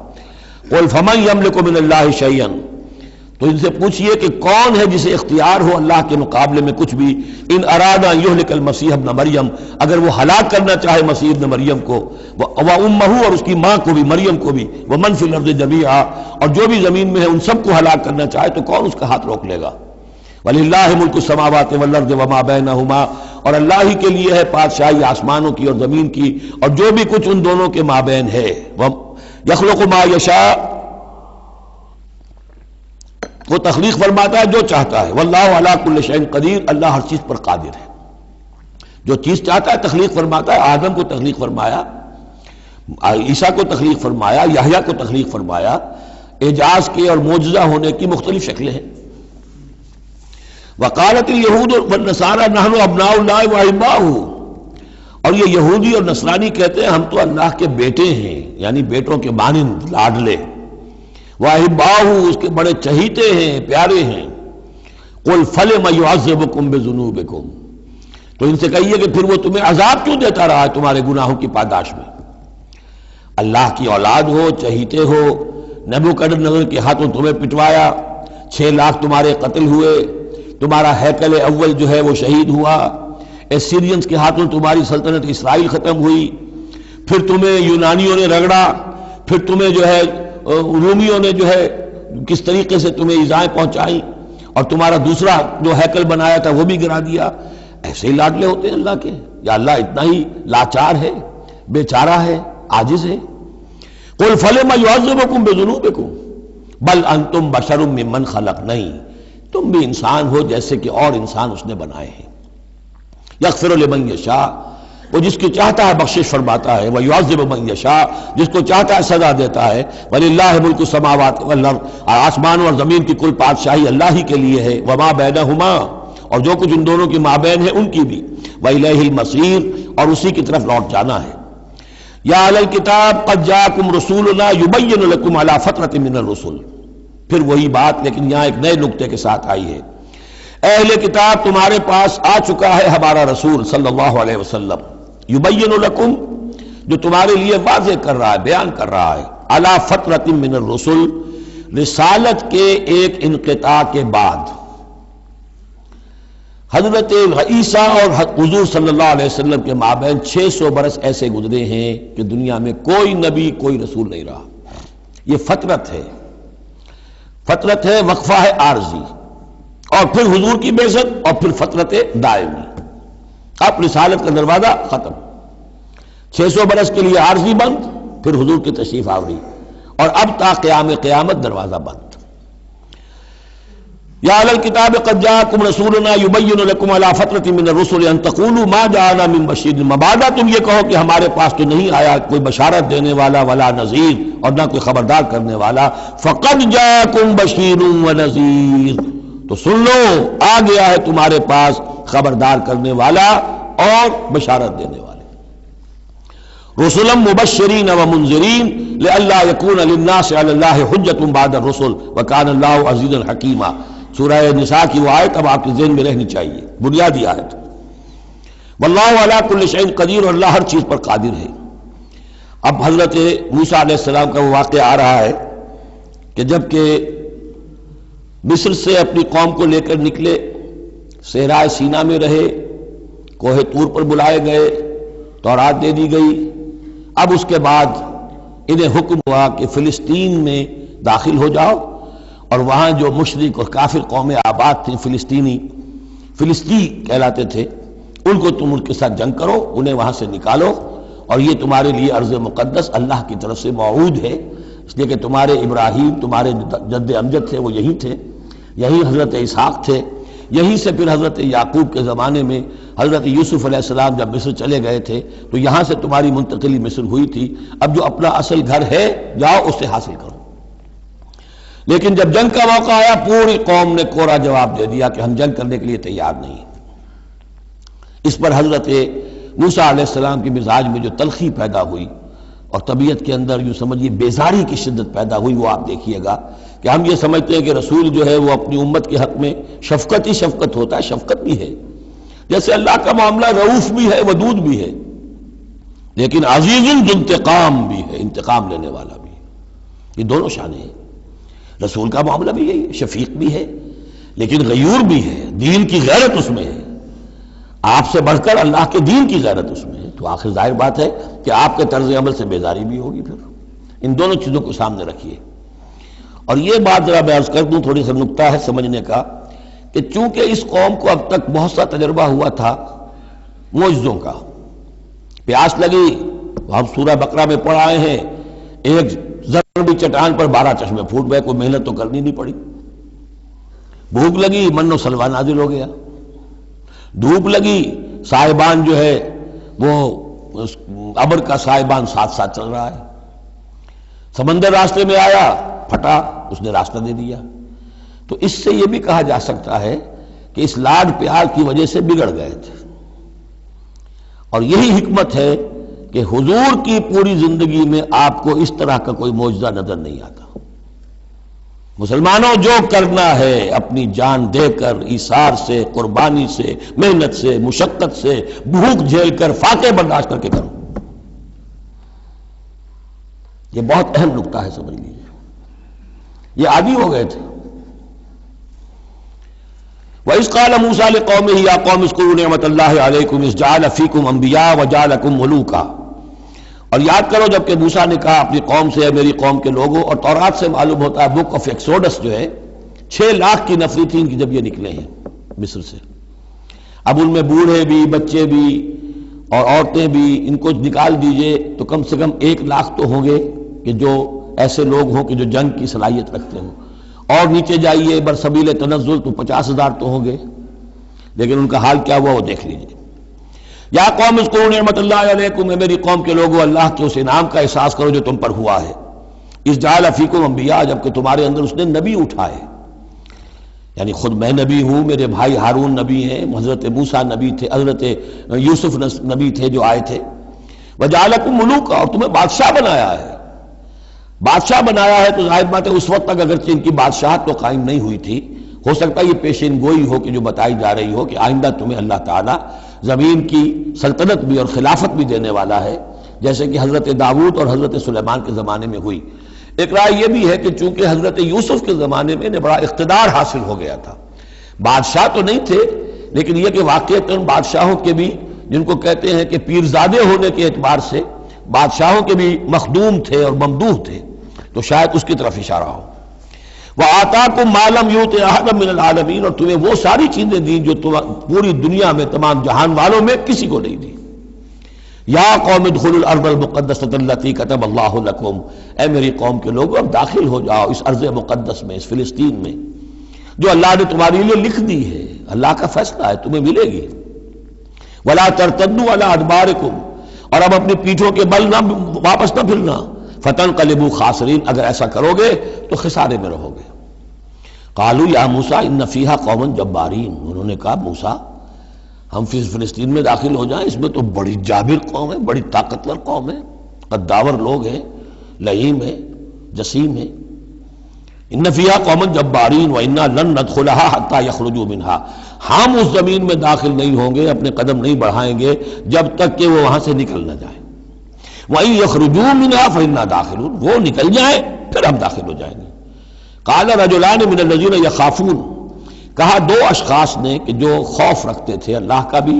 قل فمن یملک من اللہ شیئا، تو ان سے پوچھئے کہ کون ہے جسے اختیار ہو اللہ کے مقابلے میں کچھ بھی، ان اراد ان یہلک المسیح ابن مریم، اگر وہ ہلاک کرنا چاہے مسیح ابن مریم کو، وامہ اور اس کی ماں کو بھی، مریم کو بھی، ومن فی الارض جمیعا، اور جو بھی زمین میں ہے ان سب کو ہلاک کرنا چاہے تو کون اس کا ہاتھ روک لے گا؟ وَلِلَّهِ مُلْكُ السَّمَاوَاتِ وَالْأَرْضِ وَمَا بَيْنَهُمَا، اور اللہ ہی کے لیے ہے بادشاہی آسمانوں کی اور زمین کی اور جو بھی کچھ ان دونوں کے مابین ہے۔ یخلق ما یشاء، وہ تخلیق فرماتا ہے جو چاہتا ہے، واللہ علی کل شیء قدیر، اللہ ہر چیز پر قادر ہے، جو چیز چاہتا ہے تخلیق فرماتا ہے۔ آدم کو تخلیق فرمایا، عیسیٰ کو تخلیق فرمایا، یحییٰ کو تخلیق فرمایا۔ اعجاز کے اور معجزہ ہونے کی مختلف شکلیں ہیں۔ وقالت الیہود والنصارى نحن ابناء اللہ واحباؤہ، اور یہ یہودی اور نصرانی کہتے ہیں ہم تو اللہ کے بیٹے ہیں، یعنی بیٹوں کے مانند لاڈلے، واحباؤہ اس کے بڑے چہیتے ہیں، پیارے ہیں۔ قل فلم یعذبکم بذنوبکم، تو ان سے کہیے کہ پھر وہ تمہیں عذاب کیوں دیتا رہا ہے تمہارے گناہوں کی پاداش میں؟ اللہ کی اولاد ہو، چہیتے ہو، نبوکدنضر کے ہاتھوں تمہیں پٹوایا، 6 لاکھ تمہارے قتل ہوئے، تمہارا ہیکل اول جو ہے وہ شہید ہوا، ایسیرینز کے ہاتھوں تمہاری سلطنت اسرائیل ختم ہوئی، پھر تمہیں یونانیوں نے رگڑا، پھر تمہیں جو ہے رومیوں نے جو ہے کس طریقے سے تمہیں ایذائیں پہنچائیں، اور تمہارا دوسرا جو ہیکل بنایا تھا وہ بھی گرا دیا۔ ایسے ہی لاڈلے ہوتے ہیں اللہ کے؟ یا اللہ اتنا ہی لاچار ہے، بیچارہ ہے، عاجز ہے؟ قل فلم یعذبکم بذنوبکم بل انتم بشر ممن خلق، نہیں، تم بھی انسان ہو جیسے کہ اور انسان اس نے بنائے ہیں۔ یغفر لمن یشاء، وہ جس کی چاہتا ہے بخشش فرماتا ہے، ویعذب من یشاء، جس کو چاہتا ہے سزا دیتا ہے۔ وللہ ملک السماوات والارض، آسمان اور زمین کی کل بادشاہی اللہ ہی کے لیے ہے، وما بینہما، اور جو کچھ ان دونوں کے مابین ہے ان کی بھی، وإلیہ المصیر، اور اسی کی طرف لوٹ جانا ہے۔ یا اہل الکتاب قد جاءکم رسولنا یبین لکم علی فترۃ من الرسل، پھر وہی بات لیکن یہاں ایک نئے نکتے کے ساتھ آئی ہے۔ اہل کتاب تمہارے پاس آ چکا ہے ہمارا رسول صلی اللہ علیہ وسلم، یبین لکم، جو تمہارے لیے واضح کر رہا ہے، بیان کر رہا ہے، علی فترۃ من الرسل، رسالت کے ایک انقطاع کے بعد۔ حضرت عیسیٰ اور حضور صلی اللہ علیہ وسلم کے مابین 600 برس ایسے گزرے ہیں کہ دنیا میں کوئی نبی کوئی رسول نہیں رہا۔ یہ فترت ہے، فترت ہے، وقفہ ہے عارضی، اور پھر حضور کی بعثت، اور پھر فترت دائمی، اب رسالت کا دروازہ ختم، 600 برس کے لیے عارضی بند، پھر حضور کی تشریف آوری، اور اب تا قیام قیامت دروازہ بند۔ یا اہل الکتاب قد جاءکم رسولنا یبین لکم علی فترۃ من الرسل ان تقولوا ما جاءنا من بشیر، مبادا تم یہ کہو کہ ہمارے پاس تو نہیں آیا کوئی بشارت دینے والا ولا نذیر، اور نہ کوئی خبردار کرنے والا۔ فقد جاءکم بشیر ونذیر، تو سن لو آ گیا ہے تمہارے پاس خبردار کرنے والا اور بشارت دینے والے۔ رسلا مبشرین ومنذرین لئلا یکون للناس علی اللہ حجۃ بعد الرسل وکان اللہ عزیزا حکیما، سورہ نساء کی وہ آیت اب آپ کے ذہن میں رہنی چاہیے، بنیادی آیت۔ واللہ علی کل شیء قدیر، اور اللہ ہر چیز پر قادر ہے۔ اب حضرت موسیٰ علیہ السلام کا وہ واقعہ آ رہا ہے کہ جب کہ مصر سے اپنی قوم کو لے کر نکلے، صحرائے سینا میں رہے، کوہ طور پر بلائے گئے، تورات دے دی گئی، اب اس کے بعد انہیں حکم ہوا کہ فلسطین میں داخل ہو جاؤ، اور وہاں جو مشرک اور کافر قومیں آباد تھیں، فلسطی کہلاتے تھے، ان کو تم ان کے ساتھ جنگ کرو، انہیں وہاں سے نکالو، اور یہ تمہارے لیے ارض مقدس اللہ کی طرف سے موعود ہے، اس لیے کہ تمہارے ابراہیم، تمہارے جد امجد تھے وہ یہی تھے، یہی حضرت اسحاق تھے، یہیں سے پھر حضرت یعقوب کے زمانے میں حضرت یوسف علیہ السلام جب مصر چلے گئے تھے تو یہاں سے تمہاری منتقلی مصر ہوئی تھی، اب جو اپنا اصل گھر ہے جاؤ اسے حاصل کرو۔ لیکن جب جنگ کا موقع آیا پوری قوم نے کوڑا جواب دے دیا کہ ہم جنگ کرنے کے لیے تیار نہیں۔ اس پر حضرت موسیٰ علیہ السلام کے مزاج میں جو تلخی پیدا ہوئی اور طبیعت کے اندر یوں سمجھیے بیزاری کی شدت پیدا ہوئی، وہ آپ دیکھیے گا کہ ہم یہ سمجھتے ہیں کہ رسول جو ہے وہ اپنی امت کے حق میں شفقت ہی شفقت ہوتا ہے، شفقت بھی ہے، جیسے اللہ کا معاملہ رؤوف بھی ہے، ودود بھی ہے، لیکن عزیز ذو انتقام بھی ہے، انتقام لینے والا بھی ہے، یہ دونوں شانیں ہیں۔ رسول کا معاملہ بھی یہی ہے، شفیق بھی ہے لیکن غیور بھی ہے، دین کی غیرت اس میں ہے، آپ سے بڑھ کر اللہ کے دین کی غیرت اس میں ہے، تو آخر ظاہر بات ہے کہ آپ کے طرز عمل سے بیزاری بھی ہوگی۔ پھر ان دونوں چیزوں کو سامنے رکھیے۔ اور یہ بات ذرا میں عرض کر دوں، تھوڑی سا نکتہ ہے سمجھنے کا، کہ چونکہ اس قوم کو اب تک بہت سا تجربہ ہوا تھا معجزوں کا، پیاس لگی، ہم سورہ بقرہ میں پڑھ آئے ہیں، ایک ضربی چٹان پر 12 چشمے پھوٹ گئے، کوئی محنت تو کرنی نہیں پڑی۔ بھوک لگی، من و سلوہ نازل ہو گیا۔ دھوپ لگی، سائبان جو ہے وہ ابر کا سائبان ساتھ ساتھ چل رہا ہے۔ سمندر راستے میں آیا، پھٹا، اس نے راستہ دے دیا۔ تو اس سے یہ بھی کہا جا سکتا ہے کہ اس لاڈ پیار کی وجہ سے بگڑ گئے تھے، اور یہی حکمت ہے کہ حضور کی پوری زندگی میں آپ کو اس طرح کا کوئی معجزہ نظر نہیں آتا۔ مسلمانوں، جو کرنا ہے اپنی جان دے کر، ایثار سے، قربانی سے، محنت سے، مشقت سے، بھوک جھیل کر، فاقے برداشت کر کے کرو۔ یہ بہت اہم نکتہ ہے، سمجھ لیجیے۔ یہ عادی ہو گئے تھے۔ وَإِذْ قَالَ مُوسَىٰ لِقَوْمِهِ يَا قَوْمِ اذْكُرُوا نِعْمَتَ اللَّهِ عَلَيْكُمْ إِذْ جَعَلَ فِيكُمْ أَنْبِيَاءَ وَجَعَلَكُمْ مُلُوكًا، اور یاد کرو جب کہ موسیٰ نے کہا اپنی قوم سے، میری قوم کے لوگوں، اور تورات سے معلوم ہوتا ہے، بک آف ایکسوڈس جو ہے 6 لاکھ کی نفری تھی ان کی جب یہ نکلے ہیں مصر سے۔ اب ان میں بوڑھے بھی، بچے بھی اور عورتیں بھی، ان کو نکال دیجئے تو کم سے کم 1 لاکھ تو ہوں گے کہ جو ایسے لوگ ہوں کہ جو جنگ کی صلاحیت رکھتے ہوں، اور نیچے جائیے برسبیل تنزل تو 50,000 تو ہوں گے، لیکن ان کا حال کیا ہوا وہ دیکھ لیجئے۔ یا قوم اذکروا نعمت اللہ علیکم، میری قوم کے لوگوں، اللہ کے اس انعام کا احساس کرو جو تم پر ہوا ہے۔ اذ جعل فیکم انبیاء، جبکہ تمہارے اندر اس نے نبی اٹھائے، یعنی خود میں نبی ہوں، میرے بھائی ہارون نبی ہیں، حضرت موسیٰ نبی تھے، حضرت یوسف نبی تھے جو آئے تھے۔ وجعلکم ملوکا، اور تمہیں بادشاہ بنایا ہے۔ بادشاہ بنایا ہے تو ظاہر بات ہے اس وقت تک اگرچہ ان کی بادشاہت تو قائم نہیں ہوئی تھی، ہو سکتا ہے یہ پیشین گوئی ہو کہ جو بتائی جا رہی ہو کہ آئندہ تمہیں اللہ تعالیٰ زمین کی سلطنت بھی اور خلافت بھی دینے والا ہے، جیسے کہ حضرت داؤد اور حضرت سلیمان کے زمانے میں ہوئی۔ ایک رائے یہ بھی ہے کہ چونکہ حضرت یوسف کے زمانے میں انہیں بڑا اقتدار حاصل ہو گیا تھا، بادشاہ تو نہیں تھے، لیکن یہ کہ واقعتاً بادشاہوں کے بھی، جن کو کہتے ہیں کہ پیرزادے ہونے کے اعتبار سے بادشاہوں کے بھی مخدوم تھے اور ممدوح تھے، تو شاید اس کی طرف اشارہ ہو۔ وَآتَاكُم مَّا لَمْ يُؤْتِ أَحَدًا مِّنَ الْعَالَمِينَ، اور تمہیں وہ ساری چیزیں دیں جو پوری دنیا میں تمام جہان والوں میں کسی کو نہیں دی۔ یا قوم ادخلوا الارض المقدسۃ التي كتب اللہ لکم، اے میری قوم کے لوگوں اب داخل ہو جاؤ اس ارض مقدس میں، اس فلسطین میں جو اللہ نے تمہارے لیے لکھ دی ہے، اللہ کا فیصلہ ہے، تمہیں ملے گی۔ ولا ترتدوا على ادبارکم، اور اب اپنی پیٹھوں کے بل نہ واپس نہ پھرنا، فتنقلبوا خاسرین، اگر ایسا کرو گے تو خسارے میں رہو گے۔ قالوا یا موسیٰ ان فیہا قوما جبارین، انہوں نے کہا موسیٰ ہم فلسطین میں داخل ہو جائیں، اس میں تو بڑی جابر قوم ہے، بڑی طاقتور قوم ہے، قداور لوگ ہیں، لعیم ہیں، جسیم ہیں۔ ان فیہا قوما جبارین وانا لن ندخلها حتی یخرجوا منها، ہم اس زمین میں داخل نہیں ہوں گے، اپنے قدم نہیں بڑھائیں گے جب تک کہ وہ وہاں سے نکل نہ جائیں۔ وَإِن يَخْرُجُوا مِنْهَا فَإِنَّا دَاخِلُونَ، وہ نکل جائیں پھر ہم داخل ہو جائیں گے۔ قَالَ رَجُلَانِ مِنَ الَّذِينَ يَخَافُونَ، کہا 2 اشخاص نے کہ جو خوف رکھتے تھے اللہ کا بھی،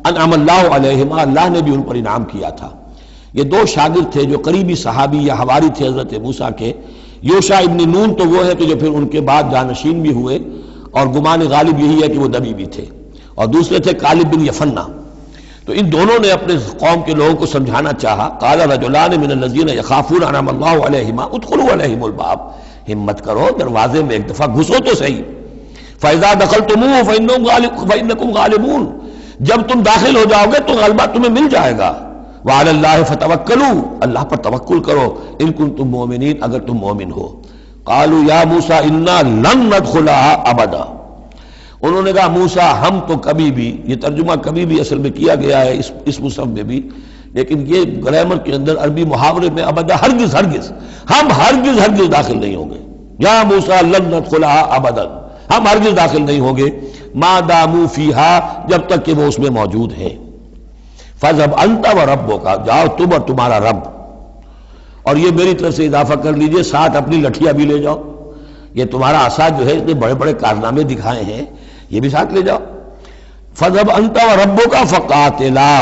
انعم اللہ علیہما، اللہ نے بھی ان پر انعام کیا تھا۔ یہ 2 شاگرد تھے جو قریبی صحابی یا حواری تھے حضرت موسیٰ کے۔ یوشع ابن نون تو وہ ہے کہ جو پھر ان کے بعد جانشین بھی ہوئے، اور گمان غالب یہی ہے کہ وہ نبی بھی تھے، اور دوسرے تھے کالب بن یفنہ۔ تو ان دونوں نے اپنے قوم کے لوگوں کو سمجھانا چاہا۔ قال رجلان من الذین یخافون انعم اللہ علیہما ادخلوا علیہم الباب، ہمت کرو دروازے میں ایک دفعہ گھسو تو صحیح۔ فاذا دخلتموہ فانکم غالبون، جب تم داخل ہو جاؤ گے تو غلبہ تمہیں مل جائے گا۔ وعلی اللہ فتوکلوا، اللہ پر توکل کرو، ان کنتم مؤمنین، اگر تم مومن ہو۔ قالوا یا موسیٰ انا لن ندخلها ابدا، انہوں نے کہا موسیٰ ہم تو کبھی بھی، یہ ترجمہ کبھی بھی اصل میں کیا گیا ہے اس مصحف میں بھی، لیکن یہ گرامر کے اندر عربی محاورے میں ابدا، ہرگز ہرگز، ہم ہرگز ہرگز داخل نہیں ہوں گے۔ یا موسیٰ لن ندخلها ابدا، ہم ہرگز داخل نہیں ہوں گے، ما داموا فیہا، جب تک کہ وہ اس میں موجود ہیں۔ فاذهب انت وربک، جاؤ تم اور تمہارا رب، اور یہ میری طرف سے اضافہ کر لیجئے، ساتھ اپنی لٹھیاں بھی لے جاؤ، یہ تمہارا عصا جو ہے اتنے بڑے بڑے کارنامے دکھائے ہیں، یہ بھی ساتھ لے جاؤ۔ فَذْهَبْ أَنْتَ وَرَبُّكَ فَقَاتِلَا،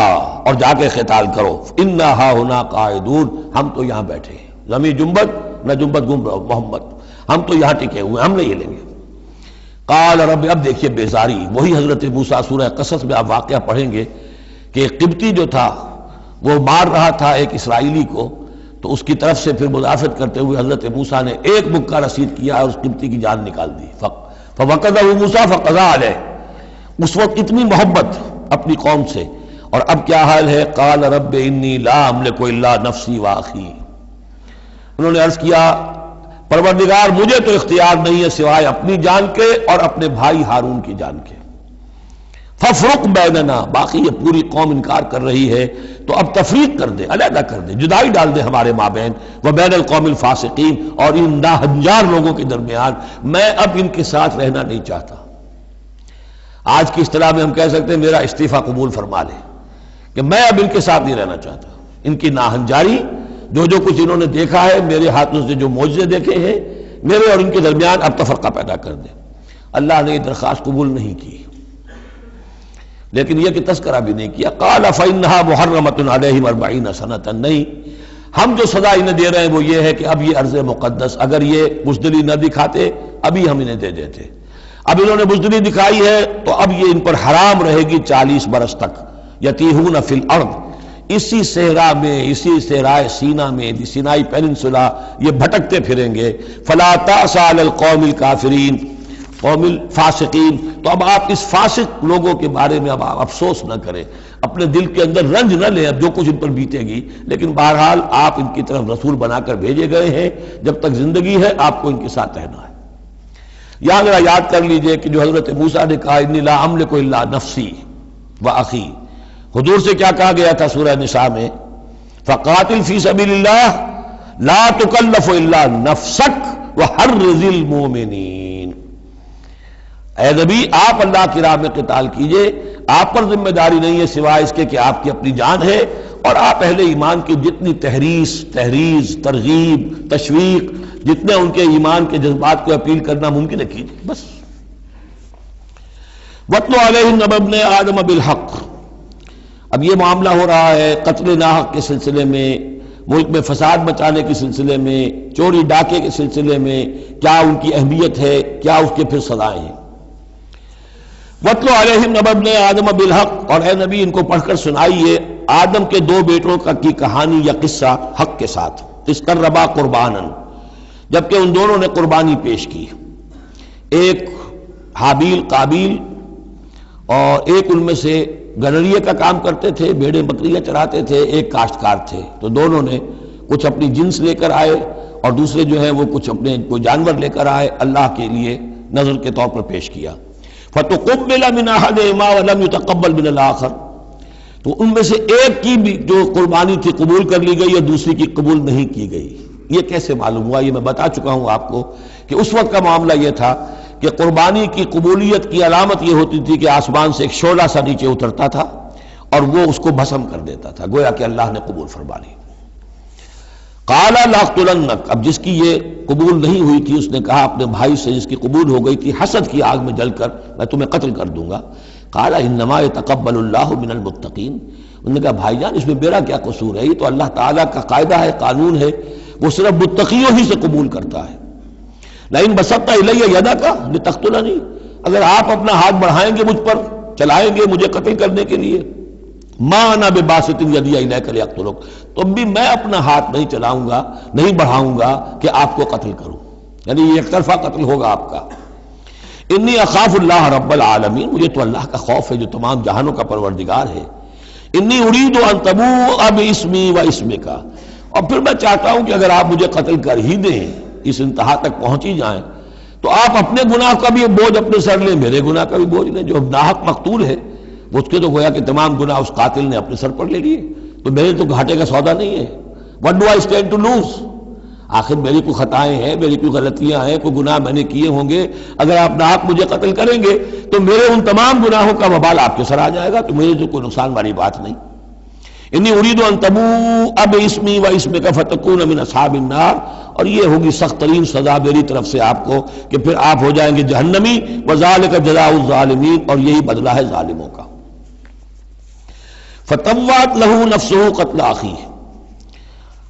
اور جا کے قتال کرو، إِنَّا هَاهُنَا قَاعِدُونَ، ہم تو یہاں بیٹھے ہیں، زمین جنبت نہ جنبت گم رہو محمد، ہم تو یہاں ٹکے ہوئے، ہم نہیں ہلیں گے۔ قال رب، اب دیکھیے بیزاری، وہی حضرت موسیٰ سورہ قصص میں آپ واقعہ پڑھیں گے کہ قبطی جو تھا وہ مار رہا تھا ایک اسرائیلی کو، تو اس کی طرف سے پھر مدافعت کرتے ہوئے حضرت موسیٰ نے ایک مکہ رسید کیا اور اس قبطی کی جان نکال دی. فوقذہ موسیٰ فقضى علیہ. اس وقت اتنی محبت اپنی قوم سے، اور اب کیا حال ہے؟ قال رب انی لا املک الا نفسی واخی. انہوں نے عرض کیا پروردگار مجھے تو اختیار نہیں ہے سوائے اپنی جان کے اور اپنے بھائی ہارون کی جان کے. ففرق بیننا، باقی یہ پوری قوم انکار کر رہی ہے تو اب تفریق کر دے، علیحدہ کر دے، جدائی ڈال دے ہمارے مابین، وبین القوم الفاسقین، اور ان ناہنجار لوگوں کے درمیان. میں اب ان کے ساتھ رہنا نہیں چاہتا. آج کی اصطلاح میں ہم کہہ سکتے ہیں میرا استعفیٰ قبول فرما لے، کہ میں اب ان کے ساتھ نہیں رہنا چاہتا. ان کی ناہنجاری، جو کچھ انہوں نے دیکھا ہے، میرے ہاتھوں سے جو معجزے دیکھے ہیں، میرے اور ان کے درمیان اب تفرقہ پیدا کر دے. اللہ نے یہ درخواست قبول نہیں کی، لیکن یہ کہ تذکرہ بھی نہیں کیا. قال فإنها محرمة عليهم 40 سنة. نہیں، ہم جو سزا انہیں دے رہے ہیں وہ یہ ہے کہ اب یہ ارض مقدس، اگر یہ بزدلی نہ دکھاتے ابھی ہم انہیں دے دیتے. اب انہوں نے بزدلی دکھائی ہے تو اب یہ ان پر حرام رہے گی 40 برس تک. یتیہون فی الارض، اسی صحرا میں، اسی صحرائے سینا میں، سینائی پیننسولا، یہ بھٹکتے پھریں گے. فلا تأس علی القوم الکافرین قوم الفاسقین. تو اب آپ اس فاسق لوگوں کے بارے میں اب آپ افسوس نہ کریں، اپنے دل کے اندر رنج نہ لیں اب جو کچھ ان پر بیتے گی. لیکن بہرحال آپ ان کی طرف رسول بنا کر بھیجے گئے ہیں، جب تک زندگی ہے آپ کو ان کے ساتھ رہنا ہے. یہاں ذرا یاد کر لیجئے کہ جو حضرت موسیٰ نے کہا انی لا املک الا نفسی واخی، حضور سے کیا کہا گیا تھا سورہ نساء میں؟ فقاتل فی سبیل اللہ لا تکلف الا نفسک وحرض المؤمنین. اے نبی آپ اللہ کی راہ میں قتال کیجئے، آپ پر ذمہ داری نہیں ہے سوائے اس کے کہ آپ کی اپنی جان ہے، اور آپ اہل ایمان کی جتنی تحریض، ترغیب، تشویق، جتنے ان کے ایمان کے جذبات کو اپیل کرنا ممکن ہے کیجئے بس. وَاتْلُ عَلَيْهِمْ نَبَأَ ابْنَيْ آدَمَ بِالْحَقِّ. اب یہ معاملہ ہو رہا ہے قتل ناحق کے سلسلے میں، ملک میں فساد مچانے کے سلسلے میں، چوری ڈاکے کے سلسلے میں، کیا ان کی اہمیت ہے، کیا اس کے پھر سزائیں ہیں. وَاتْلُ عَلَيْهِمْ نَبَأَ ابْنَيْ آدَمَ بِالْحَقِّ. اور اے نبی ان کو پڑھ کر سنائیے آدم کے 2 بیٹوں کی کہانی یا قصہ حق کے ساتھ. اِذْ قَرَّبَا قُرْبَانًا، جبکہ ان دونوں نے قربانی پیش کی. ایک حابیل قابیل، اور ایک ان میں سے گنریے کا کام کرتے تھے، بھیڑیں بکریاں چراتے تھے، ایک کاشتکار تھے. تو دونوں نے کچھ اپنی جنس لے کر آئے اور دوسرے جو ہیں وہ کچھ اپنے کوئی جانور لے کر آئے، اللہ کے لیے نذر کے طور پر پیش کیا. فَتُقُبِّلَ مِنْ أَحَدِهِمَا وَلَمْ يُتَقَبَّلْ مِنَ الْآخَرِ. تو ان میں سے ایک کی بھی جو قربانی تھی قبول کر لی گئی اور دوسری کی قبول نہیں کی گئی. یہ کیسے معلوم ہوا؟ یہ میں بتا چکا ہوں آپ کو کہ اس وقت کا معاملہ یہ تھا کہ قربانی کی قبولیت کی علامت یہ ہوتی تھی کہ آسمان سے ایک شعلہ سا نیچے اترتا تھا اور وہ اس کو بھسم کر دیتا تھا، گویا کہ اللہ نے قبول فرما لی. قال لاقتلنک، اب جس کی یہ قبول نہیں ہوئی تھی اس نے کہا اپنے بھائی سے جس کی قبول ہو گئی تھی، حسد کی آگ میں جل کر میں تمہیں قتل کر دوں گا. قال انما يتقبل اللہ من المتقین. انہوں نے کہا بھائی جان اس میں میرا کیا قصور ہے، یہ تو اللہ تعالیٰ کا قاعدہ ہے، قانون ہے، وہ صرف متقیوں ہی سے قبول کرتا ہے. لئن بسطت الی یدک لتقتلنی، اگر آپ اپنا ہاتھ بڑھائیں گے مجھ پر، چلائیں گے مجھے قتل کرنے کے لیے، ما انا بباسط یدی الیک لیقتلک، تو بھی میں اپنا ہاتھ نہیں چلاؤں گا، نہیں بڑھاؤں گا کہ آپ کو قتل کروں، یعنی یہ ایک طرفہ قتل ہوگا آپ کا. انی اخاف اللہ رب العالمین، مجھے تو اللہ کا خوف ہے جو تمام جہانوں کا پروردگار ہے. انی ارید ان تبوء باسمی و اسمک، اور پھر میں چاہتا ہوں کہ اگر آپ مجھے قتل کر ہی دیں، اس انتہا تک پہنچ ہی جائیں، تو آپ اپنے گناہ کا بھی بوجھ اپنے سر لیں، میرے گناہ کا بھی بوجھ لیں. جو ناحق مقتول ہے اس کے تو گویا کہ تمام گناہ اس قاتل نے اپنے سر پر لے لیے، تو میرے تو گھاٹے کا سودا نہیں ہے. What do I stand to lose؟ آخر میری کوئی خطائیں ہیں، میری کوئی غلطیاں ہیں، کوئی گناہ میں نے کیے ہوں گے، اگر آپ ناحق مجھے قتل کریں گے تو میرے ان تمام گناہوں کا وبال آپ کے سر آ جائے گا، تو میرے تو کوئی نقصان والی بات نہیں. انی ارید ان تبوء باسمی و اسمک فتکون من اصحاب النار، اور یہ ہوگی سخت ترین سزا میری طرف سے آپ کو کہ پھر آپ ہو جائیں گے جہنمی. وذالک جزاء الظالمین، اور یہی بدلہ ہے ظالموں کا. فتوات لہ نفسہ قتل اخیہ،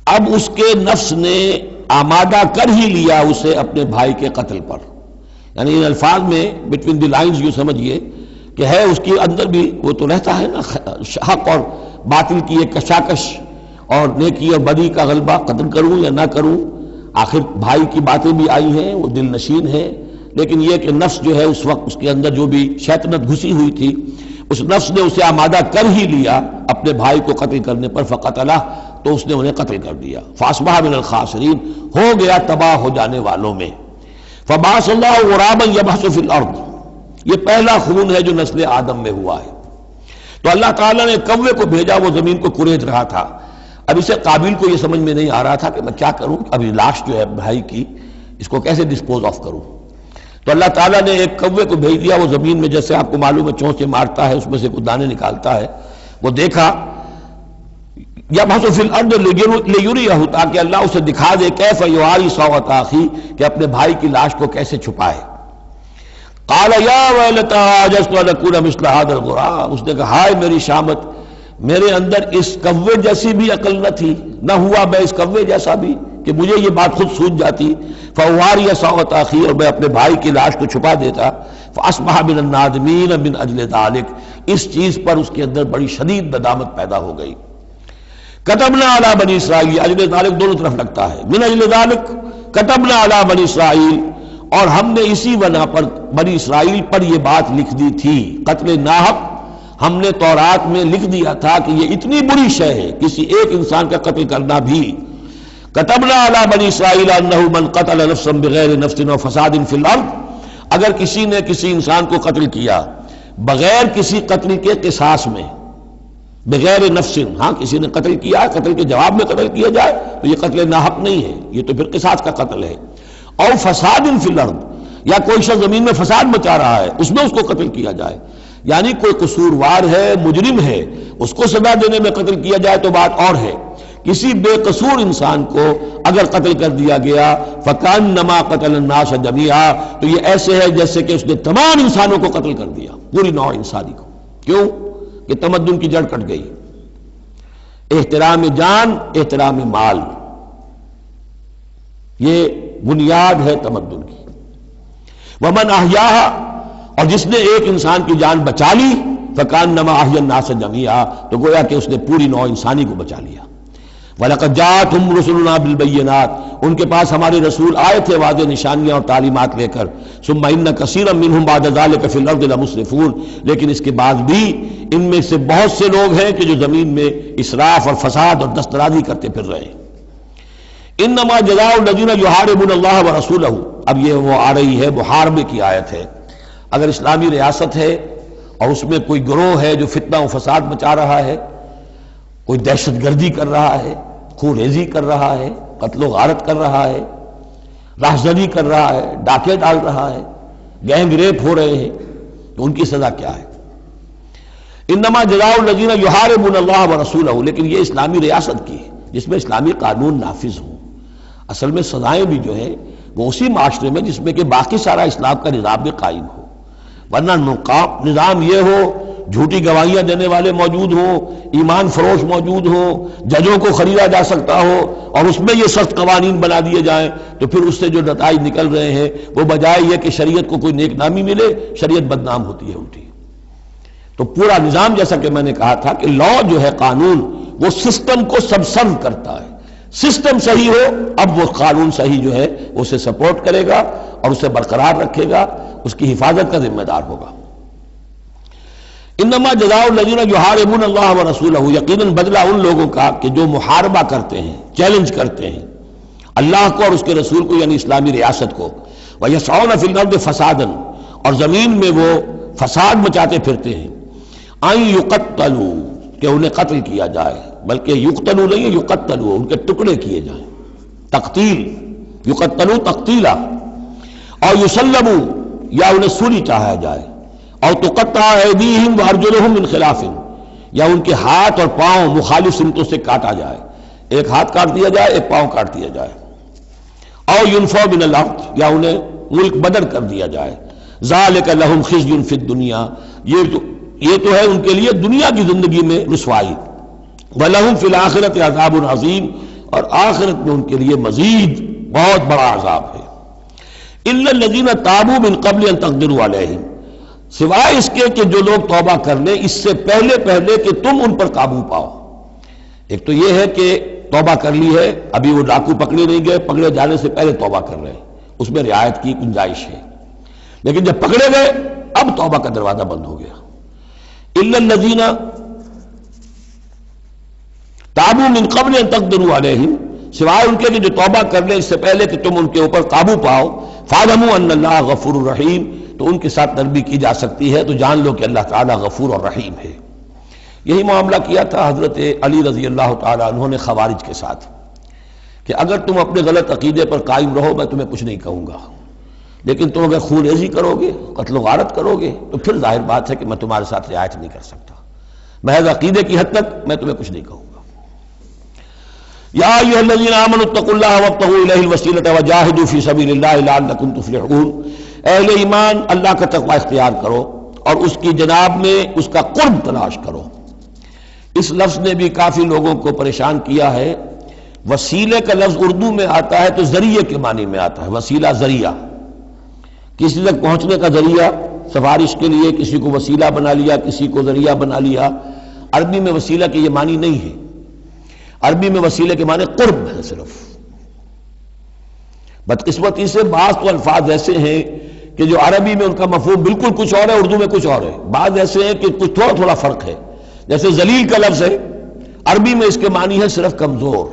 اب اس کے نفس نے آمادہ کر ہی لیا اسے اپنے بھائی کے قتل پر. یعنی ان الفاظ میں بٹوین دی لائنز یوں سمجھیے کہ ہے اس کے اندر بھی وہ تو رہتا ہے نا حق اور باطل کی ایک کشاکش، اور نیکی اور بدی کا غلبہ، قتل کروں یا نہ کروں، آخر بھائی کی باتیں بھی آئی ہیں، وہ دل نشین ہے، لیکن یہ کہ نفس جو ہے اس وقت اس کے اندر جو بھی شیطنت گھسی ہوئی تھی، اس نفس نے اسے آمادہ کر ہی لیا اپنے بھائی کو قتل کرنے پر، فقتلہ، تو اس نے انہیں قتل کر دیا، فاصبح من الخاسرین، ہو گیا تباہ ہو جانے والوں میں۔ فبعث اللہ غرابا یبحث فی الارض، یہ پہلا خون ہے جو نسل آدم میں ہوا ہے۔ تو اللہ تعالیٰ نے کوے کو بھیجا، وہ زمین کو کریج رہا تھا۔ اب اسے قابل کو یہ سمجھ میں نہیں آ رہا تھا کہ میں کیا کروں، ابھی لاش جو ہے بھائی کی، اس کو کیسے ڈسپوز آف کروں۔ تو اللہ تعالیٰ نے ایک کوے کو بھیج دیا، وہ زمین میں جیسے آپ کو معلوم ہے چونچے مارتا ہے، اس میں سے کچھ دانے نکالتا ہے، وہ دیکھا، یبحث فی الارض لیریہ، تاکہ اللہ اسے دکھا دے کیف یواری سوءۃ اخی، کہ اپنے بھائی کی لاش کو کیسے چھپائے۔ قال یا ویلتی عجزت ان اکون مثل ھذا الغراب، اس نے کہا ہائے میری شامت، میرے اندر اس کوے جیسی بھی عقل نہ تھی، نہ ہوا میں اس کوے جیسا بھی کہ مجھے یہ بات خود سوچ جاتی، فواری سوءۃ اخی، اور میں اپنے بھائی کی لاش کو چھپا دیتا، فاصبح من النادمین من اجل ذلک، اس چیز پر اس کے اندر بڑی شدید ندامت پیدا ہو گئی۔ کتبنا علی بنی اسرائیل، اجل ذلک دونوں طرف لگتا ہے، من اجل ذلک کتبنا علی بنی اسرائیل، اور ہم نے اسی بنا پر بنی اسرائیل پر یہ بات لکھ دی تھی، قتل ناحق ہم نے تورات میں لکھ دیا تھا کہ یہ اتنی بری شے ہے کسی ایک انسان کا قتل کرنا بھی۔ کتبنا علی بنی اسرائیل انہ من قتل نفسا بغیر نفس و فساد فی الارض، اگر کسی نے کسی انسان کو قتل کیا بغیر کسی قتل کے قصاص میں، بغیر نفس، ہاں کسی نے قتل کیا، قتل کے جواب میں قتل کیا جائے تو یہ قتل ناحق نہیں ہے، یہ تو پھر قصاص کا قتل ہے۔ اور فساد فی الارض، یا کوئی شخص زمین میں فساد مچا رہا ہے، اس میں اس کو قتل کیا جائے، یعنی کوئی قصوروار ہے، مجرم ہے، اس کو سزا دینے میں قتل کیا جائے تو بات اور ہے۔ کسی بے قصور انسان کو اگر قتل کر دیا گیا فکأنما قتل الناس جميعا، تو یہ ایسے ہے جیسے کہ اس نے تمام انسانوں کو قتل کر دیا، پوری نوع انسانی کو۔ کیوں کہ تمدن کی جڑ کٹ گئی، احترام جان، احترام مال، یہ بنیاد ہے تمدن کی۔ ومن احیاھا، اور جس نے ایک انسان کی جان بچا لی فکأنما احیا الناس جميعا، تو گویا کہ اس نے پوری نوع انسانی کو بچا لیا۔ وَلَقَدْ جَاءَتْهُمْ رُسُلُنَا بِالْبَيِّنَاتِ، ان کے پاس ہمارے رسول آئے تھے واضح نشانیاں اور تعلیمات لے کر۔ ثُمَّ إِنَّ كَثِيرًا مِّنْهُمْ بَعْدَ ذَلِكَ فِي الْأَرْضِ لَمُسْرِفُونَ، لیکن اس کے بعد بھی ان میں سے بہت سے لوگ ہیں کہ جو زمین میں اسراف اور فساد اور دسترازی کرتے پھر رہے ہیں۔ انما جزاء الذین یحاربون اللہ ورسولہ، اب یہ وہ آ رہی ہے محاربے کی آیت ہے۔ اگر اسلامی ریاست ہے اور اس میں کوئی گروہ ہے جو فتنہ و فساد مچا رہا ہے، کوئی دہشت گردی کر رہا ہے، خون ریزی کر رہا ہے، قتل و غارت کر رہا ہے، راہزنی کر رہا ہے، ڈاکے ڈال رہا ہے، گینگ ریپ ہو رہے ہیں، تو ان کی سزا کیا ہے؟ انما جزاء الذین یحاربون اللہ ورسولہ، لیکن یہ اسلامی ریاست کی ہے جس میں اسلامی قانون نافذ ہوں۔ اصل میں سزائیں بھی جو ہیں وہ اسی معاشرے میں جس میں کہ باقی سارا اسلام کا نظام بھی قائم ہو، ورنہ نظام یہ ہو جھوٹی گواہیاں دینے والے موجود ہوں، ایمان فروش موجود ہوں، ججوں کو خریدا جا سکتا ہو، اور اس میں یہ سخت قوانین بنا دیے جائیں، تو پھر اس سے جو نتائج نکل رہے ہیں وہ بجائے یہ کہ شریعت کو کوئی نیک نامی ملے، شریعت بدنام ہوتی ہے الٹی۔ تو پورا نظام جیسا کہ میں نے کہا تھا کہ لا جو ہے قانون وہ سسٹم کو سبسرو کرتا ہے، سسٹم صحیح ہو اب وہ قانون صحیح جو ہے اسے سپورٹ کرے گا اور اسے برقرار رکھے گا، اس کی حفاظت کا ذمہ دار ہوگا۔ انما جزاء الذین یحاربون اللہ ورسولہ، یقیناً بدلہ ان لوگوں کا کہ جو محاربہ کرتے ہیں، چیلنج کرتے ہیں اللہ کو اور اس کے رسول کو، یعنی اسلامی ریاست کو، ویسعون فی الارض فسادا، اور زمین میں وہ فساد مچاتے پھرتے ہیں، ان یقتلوا، کہ انہیں قتل کیا جائے، بلکہ یقتلوا نہیں ہے یقتلوا، ان کے ٹکڑے کیے جائیں، تقتیل، یقتلوا تقتیلا، اور یسلبوا، یا انہیں سولی چاہا جائے، اور تقطع ایدیہم وارجلہم من خلاف، یا ان کے ہاتھ اور پاؤں مخالف سمتوں سے کاٹا جائے، ایک ہاتھ کاٹ دیا جائے، ایک پاؤں کاٹ دیا جائے، اور ینفوا من الارض، یا انہیں ملک بدر کر دیا جائے، ذالک لہم خزی فی الدنیا، یہ تو ہے ان کے لیے دنیا کی زندگی میں رسوائی، وَلَهُمْ فِي الْآخِرَةِ عَذَابٌ عَظِيمٌ، اور آخرت میں ان کے لیے مزید بہت بڑا عذاب ہے۔ إِلَّا الَّذِينَ تَابُوا مِن قَبْلِ أَن تَقْدِرُوا عَلَيْهِمْ، سوائے اس کے کہ جو لوگ توبہ کر لیں اس سے پہلے کہ تم ان پر قابو پاؤ، ایک تو یہ ہے کہ توبہ کر لی ہے، ابھی وہ ڈاکو پکڑے نہیں گئے، پکڑے جانے سے پہلے توبہ کر رہے ہیں، اس میں رعایت کی گنجائش ہے، لیکن جب پکڑے گئے اب توبہ کا دروازہ بند ہو گیا۔ الا الذین تابوا من قبل ان تقدروا علیہم، سوائے ان کے کہ جو توبہ کر لیں اس سے پہلے کہ تم ان کے اوپر قابو پاؤ، فاعلموا ان اللہ غفور الرحیم، تو ان کے ساتھ نرمی کی جا سکتی ہے، تو جان لو کہ اللہ تعالیٰ غفور اور رحیم ہے۔ یہی معاملہ کیا تھا حضرت علی رضی اللہ تعالیٰ عنہ نے خوارج کے ساتھ کہ اگر تم اپنے غلط عقیدے پر قائم رہو میں تمہیں کچھ نہیں کہوں گا، لیکن تم اگر خون ریزی کرو گے، قتل و غارت کرو گے، تو پھر ظاہر بات ہے کہ میں تمہارے ساتھ رعایت نہیں کر سکتا، محض عقیدے کی حد تک میں تمہیں کچھ نہیں کہوں گا۔ یا ایھا الذین آمنوا اتقوا اللہ وابتغوا الیہ الوسیلۃ وجاہدوا فی سبیل اللہ لعلکم تفلحون، اہل ایمان اللہ کا تقوی اختیار کرو اور اس کی جناب میں اس کا قرب تلاش کرو۔ اس لفظ نے بھی کافی لوگوں کو پریشان کیا ہے۔ وسیلے کا لفظ اردو میں آتا ہے تو ذریعے کے معنی میں آتا ہے، وسیلہ ذریعہ، کسی تک پہنچنے کا ذریعہ، سفارش کے لیے کسی کو وسیلہ بنا لیا، کسی کو ذریعہ بنا لیا۔ عربی میں وسیلہ کے یہ معنی نہیں ہے، عربی میں وسیلے کے معنی قرب ہے صرف۔ بدقسمتی سے بعض تو الفاظ ایسے ہیں کہ جو عربی میں ان کا مفہوم بالکل کچھ اور ہے، اردو میں کچھ اور ہے، بعض ایسے ہیں کہ کچھ تھوڑا تھوڑا فرق ہے۔ جیسے ذلیل کا لفظ ہے، عربی میں اس کے معنی ہے صرف کمزور،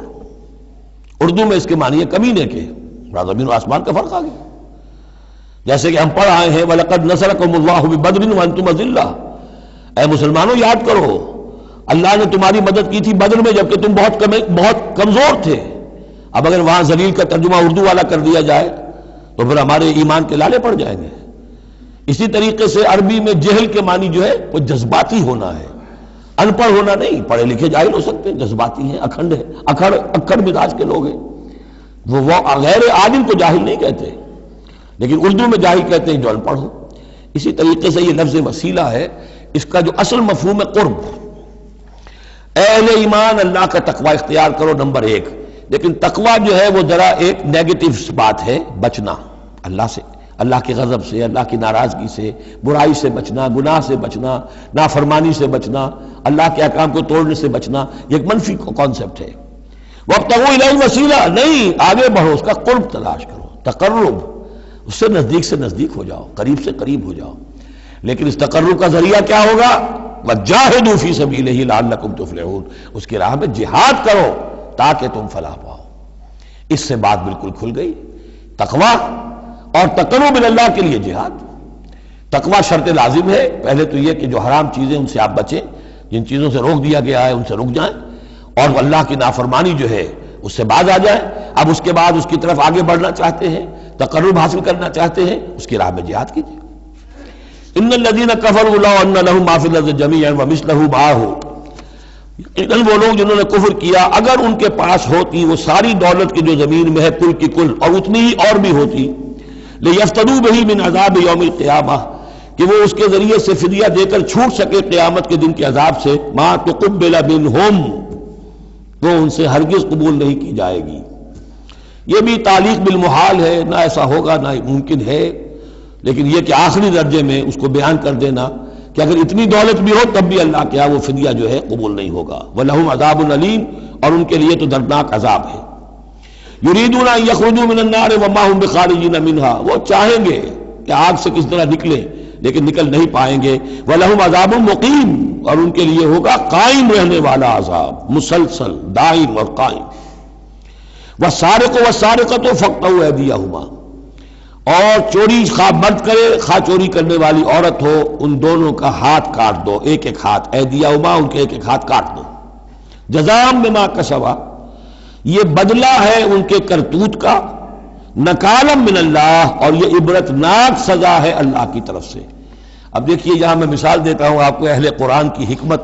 اردو میں اس کے معنی ہے کمینے کے، زمین و آسمان کا فرق آ گیا۔ جیسے کہ ہم پڑھ آئے ہیں وَلَقَدْ نَصَرَكُمُ اللَّهُ بِبَدْرٍ وَأَنْتُمْ أَذِلَّةٌ، اے مسلمانوں یاد کرو اللہ نے تمہاری مدد کی تھی بدر میں جبکہ تم بہت کمزور تھے۔ اب اگر وہاں ذلیل کا ترجمہ اردو والا کر دیا جائے تو پھر ہمارے ایمان کے لالے پڑ جائیں گے۔ اسی طریقے سے عربی میں جہل کے معنی جو ہے وہ جذباتی ہونا ہے، ان پڑھ ہونا نہیں، پڑھے لکھے جاہل ہو سکتے ہیں، جذباتی ہیں، اکھنڈ ہے، اکھڑ مزاج کے لوگ ہیں، وہ غیر عالم کو جاہل نہیں کہتے، لیکن اردو میں جاہل کہتے ہیں جو ان پڑھ ہو۔ اسی طریقے سے یہ لفظ وسیلہ ہے، اس کا جو اصل مفہوم ہے قرب۔ اہل ایمان اللہ کا تقوی اختیار کرو نمبر ایک، لیکن تقوی جو ہے وہ ذرا ایک نیگیٹو بات ہے، بچنا اللہ سے، اللہ کے غضب سے، اللہ کی ناراضگی سے، برائی سے بچنا، گناہ سے بچنا، نافرمانی سے بچنا، اللہ کے احکام کو توڑنے سے بچنا، یہ ایک منفی کانسیپٹ ہے۔ وابتغوا الیہ الوسیلہ، نہیں، آگے بڑھو، اس کا قرب تلاش کرو، تقرب، اس سے نزدیک ہو جاؤ، قریب سے قریب ہو جاؤ۔ لیکن اس تقرب کا ذریعہ کیا ہوگا؟ وَجَاهِدُوا فِي سَبِيلِهِ لَعَلَّكُمْ تُفْلِحُونَ، اس کی راہ میں جہاد کرو تاکہ تم فلاح پاؤ۔ اس سے بات بالکل کھل گئی۔ تقوی اور تقرب اللہ کے لیے جہاد۔ تقوی شرط لازم ہے، پہلے تو یہ کہ جو حرام چیزیں ان سے آپ بچیں، جن چیزوں سے روک دیا گیا ہے ان سے رک جائیں، اور اللہ کی نافرمانی جو ہے اس سے باز آ جائیں۔ اب اس کے بعد اس کی طرف آگے بڑھنا چاہتے ہیں، تقرب حاصل کرنا چاہتے ہیں، اس کی راہ میں جہاد کیجیے۔ ان الذین کفروا لو ان لهم ما فی الارض جمیعا ومثلہ معہ، یقیناً وہ لوگ جنہوں نے کفر کیا اگر ان کے پاس ہوتی وہ ساری دولت کی جو زمین میں ہے کل کی کل اور اتنی ہی اور بھی ہوتی، لیفتدوا بہ من عذاب یوم القیامہ، کہ وہ اس کے ذریعے سے فدیہ دے کر چھوٹ سکے قیامت کے دن کے عذاب سے، ما تقبل منہم، وہ ان سے ہرگز قبول نہیں کی جائے گی۔ یہ بھی تعلیق بالمحال ہے، نہ ایسا ہوگا نہ ممکن ہے، لیکن یہ کہ آخری درجے میں اس کو بیان کر دینا کہ اگر اتنی دولت بھی ہو تب بھی اللہ کیا وہ فدیہ جو ہے قبول نہیں ہوگا۔ وَلَهُمْ عَذَابٌ أَلِيمٌ، اور ان کے لیے تو دردناک عذاب ہے۔ يُرِيدُونَ أَن يَخْرُجُوا مِنَ النَّارِ وَمَا هُمْ بِخَارِجِينَ مِنْهَا، وہ چاہیں گے کہ آگ سے کس طرح نکلیں لیکن نکل نہیں پائیں گے۔ وَلَهُمْ عَذَابٌ مُقِيمٌ، اور ان کے لیے ہوگا قائم رہنے والا عذاب، مسلسل دائم اور قائم۔ وَالسَّارِقُ وَالسَّارِقَةُ فَاقْطَعُوا أَيْدِيَهُمَا، اور چوری خواہ مرد کرے خواہ چوری کرنے والی عورت ہو، ان دونوں کا ہاتھ کاٹ دو، ایک ایک ہاتھ، ایدیہما، ان کے ایک ایک ہاتھ کاٹ دو۔ جزاء بما کسبا، یہ بدلہ ہے ان کے کرتوت کا، نکالا من اللہ، اور یہ عبرتناک سزا ہے اللہ کی طرف سے۔ اب دیکھیے یہاں میں مثال دیتا ہوں آپ کو اہل قرآن کی حکمت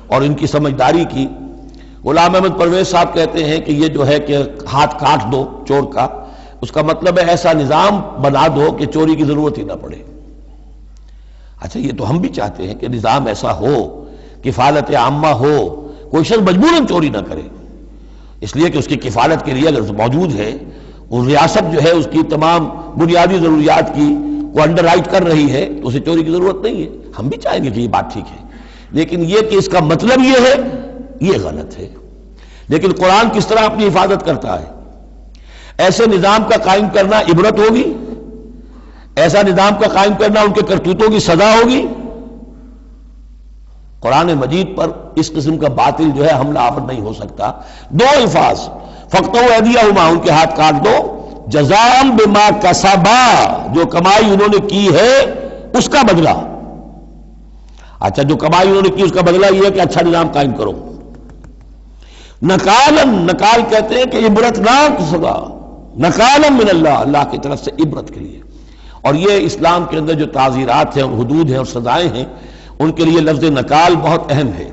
اور ان کی سمجھداری کی۔ غلام احمد پرویز صاحب کہتے ہیں کہ یہ جو ہے کہ ہاتھ کاٹ دو چور کا، اس کا مطلب ہے ایسا نظام بنا دو کہ چوری کی ضرورت ہی نہ پڑے۔ اچھا یہ تو ہم بھی چاہتے ہیں کہ نظام ایسا ہو، کفالت عامہ ہو، کوئی شخص مجبوراً چوری نہ کرے، اس لیے کہ اس کی کفالت کے لیے اگر موجود ہے، وہ ریاست جو ہے اس کی تمام بنیادی ضروریات کی کو انڈر رائٹ کر رہی ہے تو اسے چوری کی ضرورت نہیں ہے۔ ہم بھی چاہیں گے کہ یہ بات ٹھیک ہے، لیکن یہ کہ اس کا مطلب یہ ہے، یہ غلط ہے۔ لیکن قرآن کس طرح اپنی حفاظت کرتا ہے؟ ایسے نظام کا قائم کرنا عبرت ہوگی؟ ایسا نظام کا قائم کرنا ان کے کرتوتوں کی سزا ہوگی؟ قرآن مجید پر اس قسم کا باطل جو ہے حملہ آور نہیں ہو سکتا۔ دو الفاظ، فَاقْطَعُوا أَيْدِيَهُمَا، ان کے ہاتھ کاٹ دو، جزاء بما کسبا، جو کمائی انہوں نے کی ہے اس کا بدلہ۔ اچھا، جو کمائی انہوں نے کی اس کا بدلہ یہ ہے کہ اچھا نظام قائم کرو۔ نکالن، نکال کہتے ہیں کہ عبرتناک سزا، نکالن من اللہ، اللہ کی طرف سے عبرت کے لیے۔ اور یہ اسلام کے اندر جو تعزیرات ہیں اور حدود ہیں اور سزائیں ہیں، ان کے لیے لفظ نکال بہت اہم ہے۔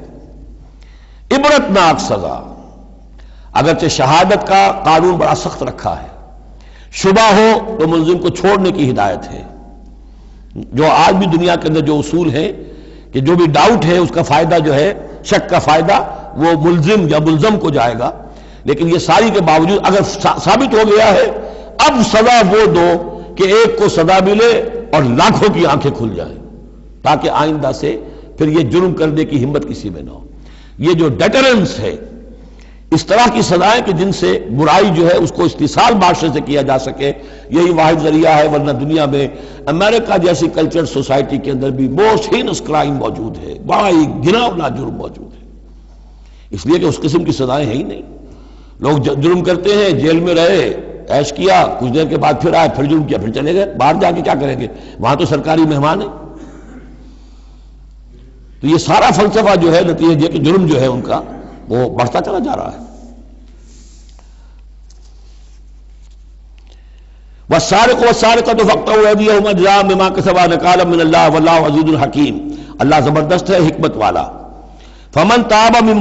عبرتناک سزا، اگرچہ شہادت کا قانون بڑا سخت رکھا ہے، شبہ ہو تو ملزم کو چھوڑنے کی ہدایت ہے۔ جو آج بھی دنیا کے اندر جو اصول ہیں کہ جو بھی ڈاؤٹ ہے اس کا فائدہ جو ہے، شک کا فائدہ وہ ملزم یا ملزم کو جائے گا، لیکن یہ ساری کے باوجود اگر ثابت ہو گیا ہے، اب سزا وہ دو کہ ایک کو سزا ملے اور لاکھوں کی آنکھیں کھل جائیں، تاکہ آئندہ سے پھر یہ جرم کرنے کی ہمت کسی میں نہ ہو۔ یہ جو ڈیٹرنس ہے، اس طرح کی سزائیں کہ جن سے برائی جو ہے اس کو استحصال معاشرے سے کیا جا سکے، یہی واحد ذریعہ ہے، ورنہ دنیا میں امریکہ جیسی کلچر سوسائٹی کے اندر بھی موسٹ ہینس کرائم موجود ہے، بڑا ہی گھناؤنا جرم موجود ہے، اس لیے کہ اس قسم کی سزائیں ہیں ہی نہیں۔ لوگ جرم کرتے ہیں، جیل میں رہے، عیش کیا، کچھ دیر کے بعد پھر آئے، پھر جرم کیا، پھر چلے گئے، باہر جا کے کیا کریں گے، وہاں تو سرکاری مہمان ہیں۔ تو یہ سارا فلسفہ جو ہے نتیجہ کہ جرم جو ہے ان کا وہ بڑھتا چلا جا رہا ہے۔ والسارق والسارقۃ فاقطعوا أيديهما جزاء بما كسبا نكالا من الله والله عزيز حكيم، اللہ زبردست ہے، حکمت والا۔ فمن تاب من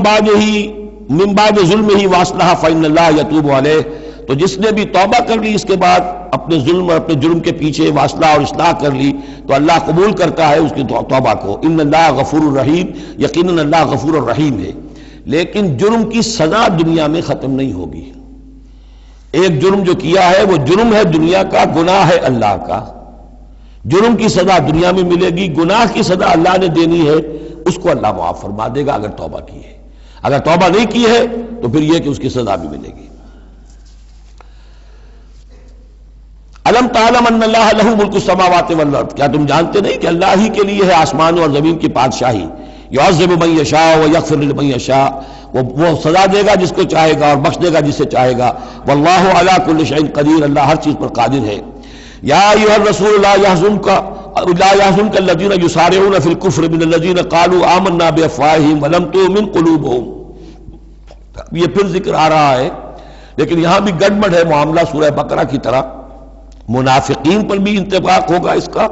بعد ظلمه واصلح فإن الله يتوب عليه، تو جس نے بھی توبہ کر لی اس کے بعد اپنے ظلم اور اپنے جرم کے پیچھے واصلہ اور اصلاح کر لی تو اللہ قبول کرتا ہے اس کی توبہ کو۔ ان اللہ غفور الرحیم، یقیناً اللہ غفور الرحیم ہے۔ لیکن جرم کی سزا دنیا میں ختم نہیں ہوگی۔ ایک جرم جو کیا ہے وہ جرم ہے دنیا کا، گناہ ہے اللہ کا۔ جرم کی سزا دنیا میں ملے گی، گناہ کی سزا اللہ نے دینی ہے، اس کو اللہ معاف فرما دے گا اگر توبہ کی ہے۔ اگر توبہ نہیں کی ہے تو پھر یہ کہ اس کی سزا بھی ملے گی۔ الم تعلم ان اللہ لہ ملک السماوات والارض، کیا تم جانتے نہیں کہ اللہ ہی کے لیے ہے آسمانوں اور زمین کی بادشاہی۔ یعذب من یشاء ویغفر لمن یشاء، وہ سزا دے گا جس کو چاہے گا اور بخش دے گا جسے چاہے گا۔ واللہ علی کل شیء قدیر، اللہ ہر چیز پر قادر ہے۔ یا ایھا الرسول لا يحزنک الذین یسارعون فی الکفر من الذین قالوا آمنا بافواہہم ولم تؤمن قلوبہم۔ یہ پھر ذکر آ رہا ہے، لیکن یہاں بھی گڑبڑ ہے معاملہ سورہ بقرہ کی طرح۔ منافقین پر بھی انطباق ہوگا اس کا،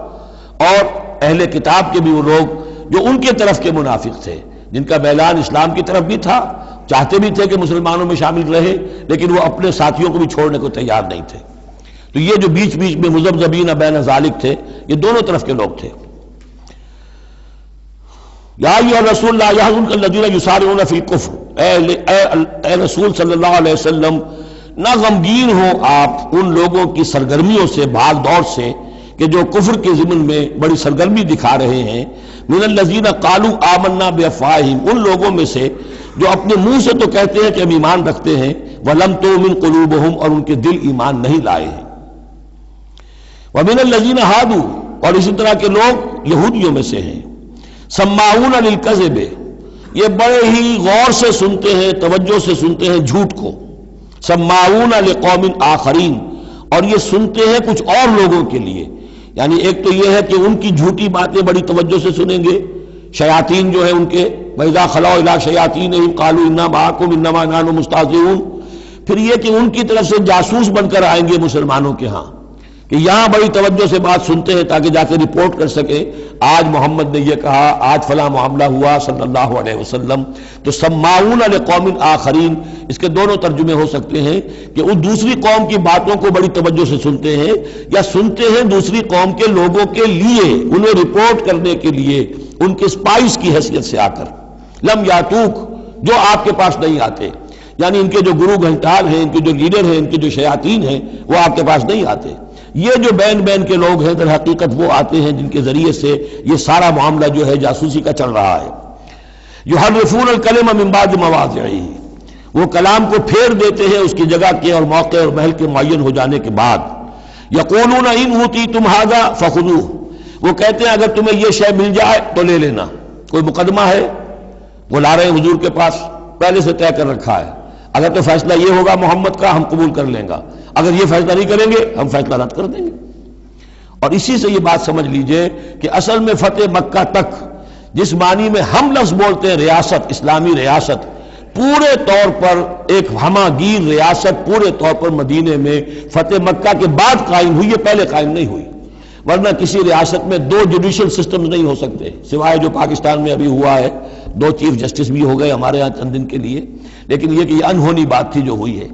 اور اہل کتاب کے بھی وہ لوگ جو ان کے طرف کے منافق تھے، جن کا میلان اسلام کی طرف بھی تھا، چاہتے بھی تھے کہ مسلمانوں میں شامل رہے، لیکن وہ اپنے ساتھیوں کو بھی چھوڑنے کو تیار نہیں تھے۔ تو یہ جو بیچ بیچ میں مذبذبین بین ذالک تھے، یہ دونوں طرف کے لوگ تھے۔ یا ایھا الرسول لا يحزنک الذین یسارعون فی الکفر، اے رسول صلی اللہ علیہ وسلم، نہ غمگین ہو آپ ان لوگوں کی سرگرمیوں سے، بھاگ دوڑ سے، کہ جو کفر کے ضمن میں بڑی سرگرمی دکھا رہے ہیں۔ من الذین قالوا آمنا بافواہہم، ان لوگوں میں سے جو اپنے منہ سے تو کہتے ہیں کہ ہم ایمان رکھتے ہیں، ولم تؤمن قلوبہم، اور ان کے دل ایمان نہیں لائے ہیں۔ ومن الذین ہادوا، اور اسی طرح کے لوگ یہودیوں میں سے ہیں۔ سماعون للکذب، یہ بڑے ہی غور سے سنتے ہیں، توجہ سے سنتے ہیں جھوٹ کو۔ سماعون لقوم آخرین، اور یہ سنتے ہیں کچھ اور لوگوں کے لیے، یعنی ایک تو یہ ہے کہ ان کی جھوٹی باتیں بڑی توجہ سے سنیں گے، شیاطین جو ہیں ان کے، وَإِذَا خَلَوْا إِلَىٰ شَيَاطِينِهِمْ قَالُوا إِنَّا مَعَكُمْ إِنَّمَا نَحْنُ مُسْتَهْزِئُونَ۔ پھر یہ کہ ان کی طرف سے جاسوس بن کر آئیں گے مسلمانوں کے ہاں، کہ یہاں بڑی توجہ سے بات سنتے ہیں تاکہ جا کے رپورٹ کر سکیں، آج محمد نے یہ کہا، آج فلاں معاملہ ہوا صلی اللہ علیہ وسلم۔ تو سماعون لقوم آخرین، اس کے دونوں ترجمے ہو سکتے ہیں کہ وہ دوسری قوم کی باتوں کو بڑی توجہ سے سنتے ہیں، یا سنتے ہیں دوسری قوم کے لوگوں کے لیے، انہیں رپورٹ کرنے کے لیے، ان کے اسپائس کی حیثیت سے آ کر۔ لم یاتوک، جو آپ کے پاس نہیں آتے، یعنی ان کے جو گرو گھنٹال ہیں، ان کے جو لیڈر ہیں، ان کے جو شیاطین ہیں، وہ آپ کے پاس نہیں آتے۔ یہ جو بین بین کے لوگ ہیں در حقیقت وہ آتے ہیں جن کے ذریعے سے یہ سارا معاملہ جو ہے جاسوسی کا چل رہا ہے۔ یحرفون الکلم من بعد مواضعہ، وہ کلام کو پھیر دیتے ہیں اس کی جگہ کے اور موقع اور محل کے معین ہو جانے کے بعد. یقولون ان اوتیتم ھذا فخذوہ، وہ کہتے ہیں اگر تمہیں یہ شے مل جائے تو لے لینا. کوئی مقدمہ ہے وہ لا رہے ہیں حضور کے پاس، پہلے سے طے کر رکھا ہے، اگر تو فیصلہ یہ ہوگا محمد کا ہم قبول کر لیں گا، اگر یہ فیصلہ نہیں کریں گے ہم فیصلہ رد کر دیں گے. اور اسی سے یہ بات سمجھ لیجئے کہ اصل میں فتح مکہ تک جس معنی میں ہم لفظ بولتے ہیں ریاست، اسلامی ریاست، پورے طور پر ایک ہمہ گیر ریاست پورے طور پر مدینے میں فتح مکہ کے بعد قائم ہوئی ہے، پہلے قائم نہیں ہوئی. ورنہ کسی ریاست میں دو جوڈیشل سسٹمز نہیں ہو سکتے، سوائے جو پاکستان میں ابھی ہوا ہے، 2 چیف جسٹس بھی ہو گئے ہمارے ہاں چند دن کے لیے، لیکن یہ کہ یہ انہونی بات تھی جو ہوئی ہے.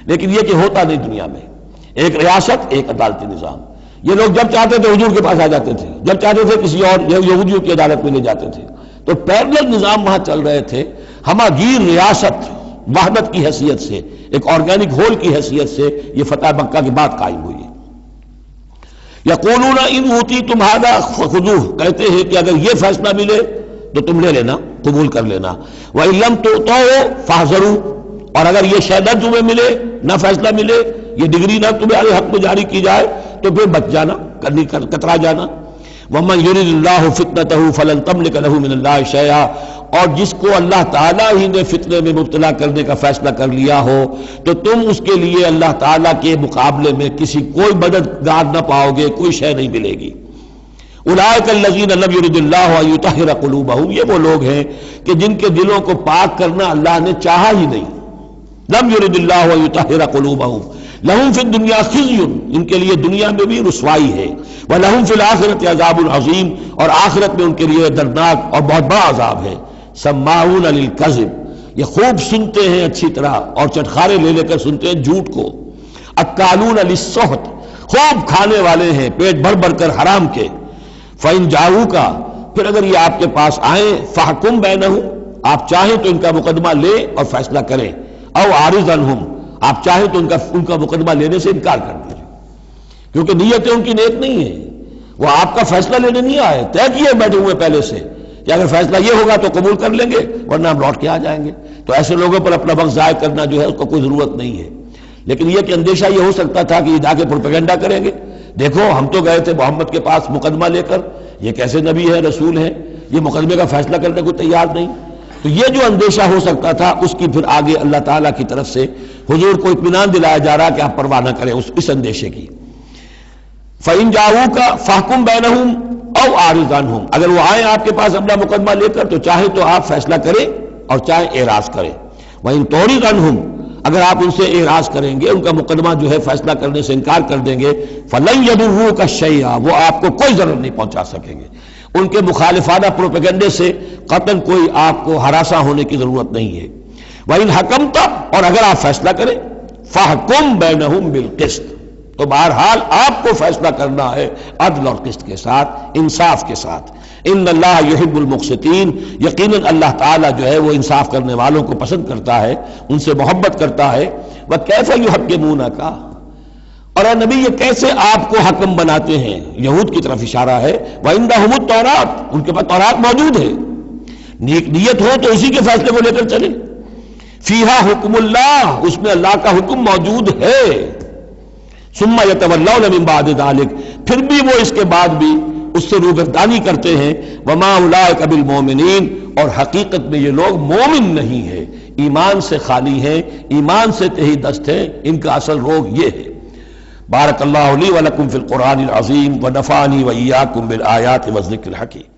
لیکن یہ کہ ہوتا نہیں دنیا میں، ایک ریاست ایک عدالتی نظام. یہ لوگ جب چاہتے تھے حضور کے پاس آ جاتے تھے، جب چاہتے تھے کسی اور یہودیوں کی عدالت میں لے جاتے تھے. تو پیرلل نظام وہاں چل رہے تھے. ہمہ گیر ریاست وحدت کی حیثیت سے، ایک آرگینک ہول کی حیثیت سے یہ فتح مکہ کے بعد قائم ہوئی ہے. یقولون ان اوتیتم ھذا فخذوہ، کہتے ہیں کہ اگر یہ فیصلہ ملے تو تم لے لینا، قبول کر لینا. وَإِن لَّمْ تُؤْتَوْا فَاحْذَرُوا، اور اگر یہ شہادت تمہیں ملے، نہ فیصلہ ملے، یہ ڈگری نہ تمہارے حق میں جاری کی جائے تو پھر بچ جانا، کترا جانا. وَمَن يُرِدِ اللَّهُ فِتْنَتَهُ فَلَن تَمْلِكَ لَهُ مِنَ اللَّهِ شَيْئًا، اور جس کو اللہ تعالیٰ ہی نے فتنے میں مبتلا کرنے کا فیصلہ کر لیا ہو تو تم اس کے لیے اللہ تعالیٰ کے مقابلے میں کوئی مددگار نہ پاؤ گے، کوئی شے نہیں ملے گی. اولئک الذین لم یرد اللہ ان یطہر قلوبہم، یہ وہ لوگ ہیں کہ جن کے دلوں کو پاک کرنا اللہ نے چاہا ہی نہیں. لم یرد اللہ ان یطہر قلوبہم لہم فی الدنیا خزی، ان کے لیے دنیا میں بھی رسوائی ہے، ولہم فی الآخرۃ عذاب عظیم، اور آخرت میں ان کے لیے دردناک اور بہت بڑا عذاب ہے. سماعون للکذب، یہ خوب سنتے ہیں اچھی طرح اور چٹخارے لے لے کر سنتے ہیں جھوٹ کو. اکالون للسحت، خوب کھانے والے ہیں پیٹ بھر بھر کر حرام کے. فإن جاؤوک، پھر اگر یہ آپ کے پاس آئیں، فحکم بینہم، آپ چاہیں تو ان کا مقدمہ لیں اور فیصلہ کریں. او اعرض عنہم، آپ چاہیں تو ان کا مقدمہ لینے سے انکار کر دیجیے، کیونکہ نیتیں ان کی نیک نہیں ہیں. وہ آپ کا فیصلہ لینے نہیں آئے، طے کیے بیٹھے ہوئے پہلے سے کہ اگر فیصلہ یہ ہوگا تو قبول کر لیں گے ورنہ ہم لوٹ کے آ جائیں گے. تو ایسے لوگوں پر اپنا وقت ضائع کرنا جو ہے اس کو کوئی ضرورت نہیں ہے. لیکن یہ کہ اندیشہ یہ ہو سکتا تھا کہ یہ جا کے پروپیگنڈا کریں گے، دیکھو ہم تو گئے تھے محمد کے پاس مقدمہ لے کر، یہ کیسے نبی ہے رسول ہے، یہ مقدمے کا فیصلہ کرنے کو تیار نہیں. تو یہ جو اندیشہ ہو سکتا تھا اس کی پھر آگے اللہ تعالیٰ کی طرف سے حضور کو اطمینان دلایا جا رہا کہ آپ پرواہ نہ کریں اس اندیشے کی. فَإِن جَاءُوكَ فَاحْكُم بَيْنَهُمْ أَوْ أَعْرِضْ عَنْهُمْ، اگر وہ آئیں آپ کے پاس اپنا مقدمہ لے کر تو چاہے تو آپ فیصلہ کریں اور چاہے اعراض کریں. وَإِن تُعْرِضْ عَنْهُمْ، اگر آپ ان سے اعراض کریں گے، ان کا مقدمہ جو ہے فیصلہ کرنے سے انکار کر دیں گے، فَلَن يَضُرُّوكَ شَيْئًا، وہ آپ کو کوئی ضرر نہیں پہنچا سکیں گے. ان کے مخالفانہ پروپیگنڈے سے قطعاً کوئی آپ کو ہراساں ہونے کی ضرورت نہیں ہے. وَإِنْ حَكَمْتَ، اور اگر آپ فیصلہ کریں، فَحْكُم بَيْنَهُمْ بِالْقِسْطِ، تو بہرحال آپ کو فیصلہ کرنا ہے عدل اور قسط کے ساتھ، انصاف کے ساتھ. ان اللہ یحب المقسطین، یقیناً اللہ تعالیٰ جو ہے وہ انصاف کرنے والوں کو پسند کرتا ہے، ان سے محبت کرتا ہے. وَكَيْفَ يُحَكِّمُونَكَ، اور اے نبی یہ کیسے آپ کو حکم بناتے ہیں، یہود کی طرف اشارہ ہے. وَعِندَهُمُ التَّوْرَاۃ، ان کے پاس تورات موجود ہے، نیک نیت ہو تو اسی کے فیصلے کو لے کر چلیں. فِيهَا حُكْمُ اللَّهِ، اس میں اللہ کا حکم موجود ہے. ثُمَّ يَتَوَلَّوْنَ مِن بَعْدِ ذَلِكَ، پھر بھی وہ اس کے بعد بھی اس سے روگردانی کرتے ہیں. وَمَا أُولَٰئِكَ بِالْمُؤْمِنِينَ، اور حقیقت میں یہ لوگ مومن نہیں ہیں، ایمان سے خالی ہیں، ایمان سے تہی دست ہیں، ان کا اصل روگ یہ ہے. بارک اللہ لی ولکم فی القرآن العظیم ونفعنی وإیاکم بالآیات والذکر الحکیم.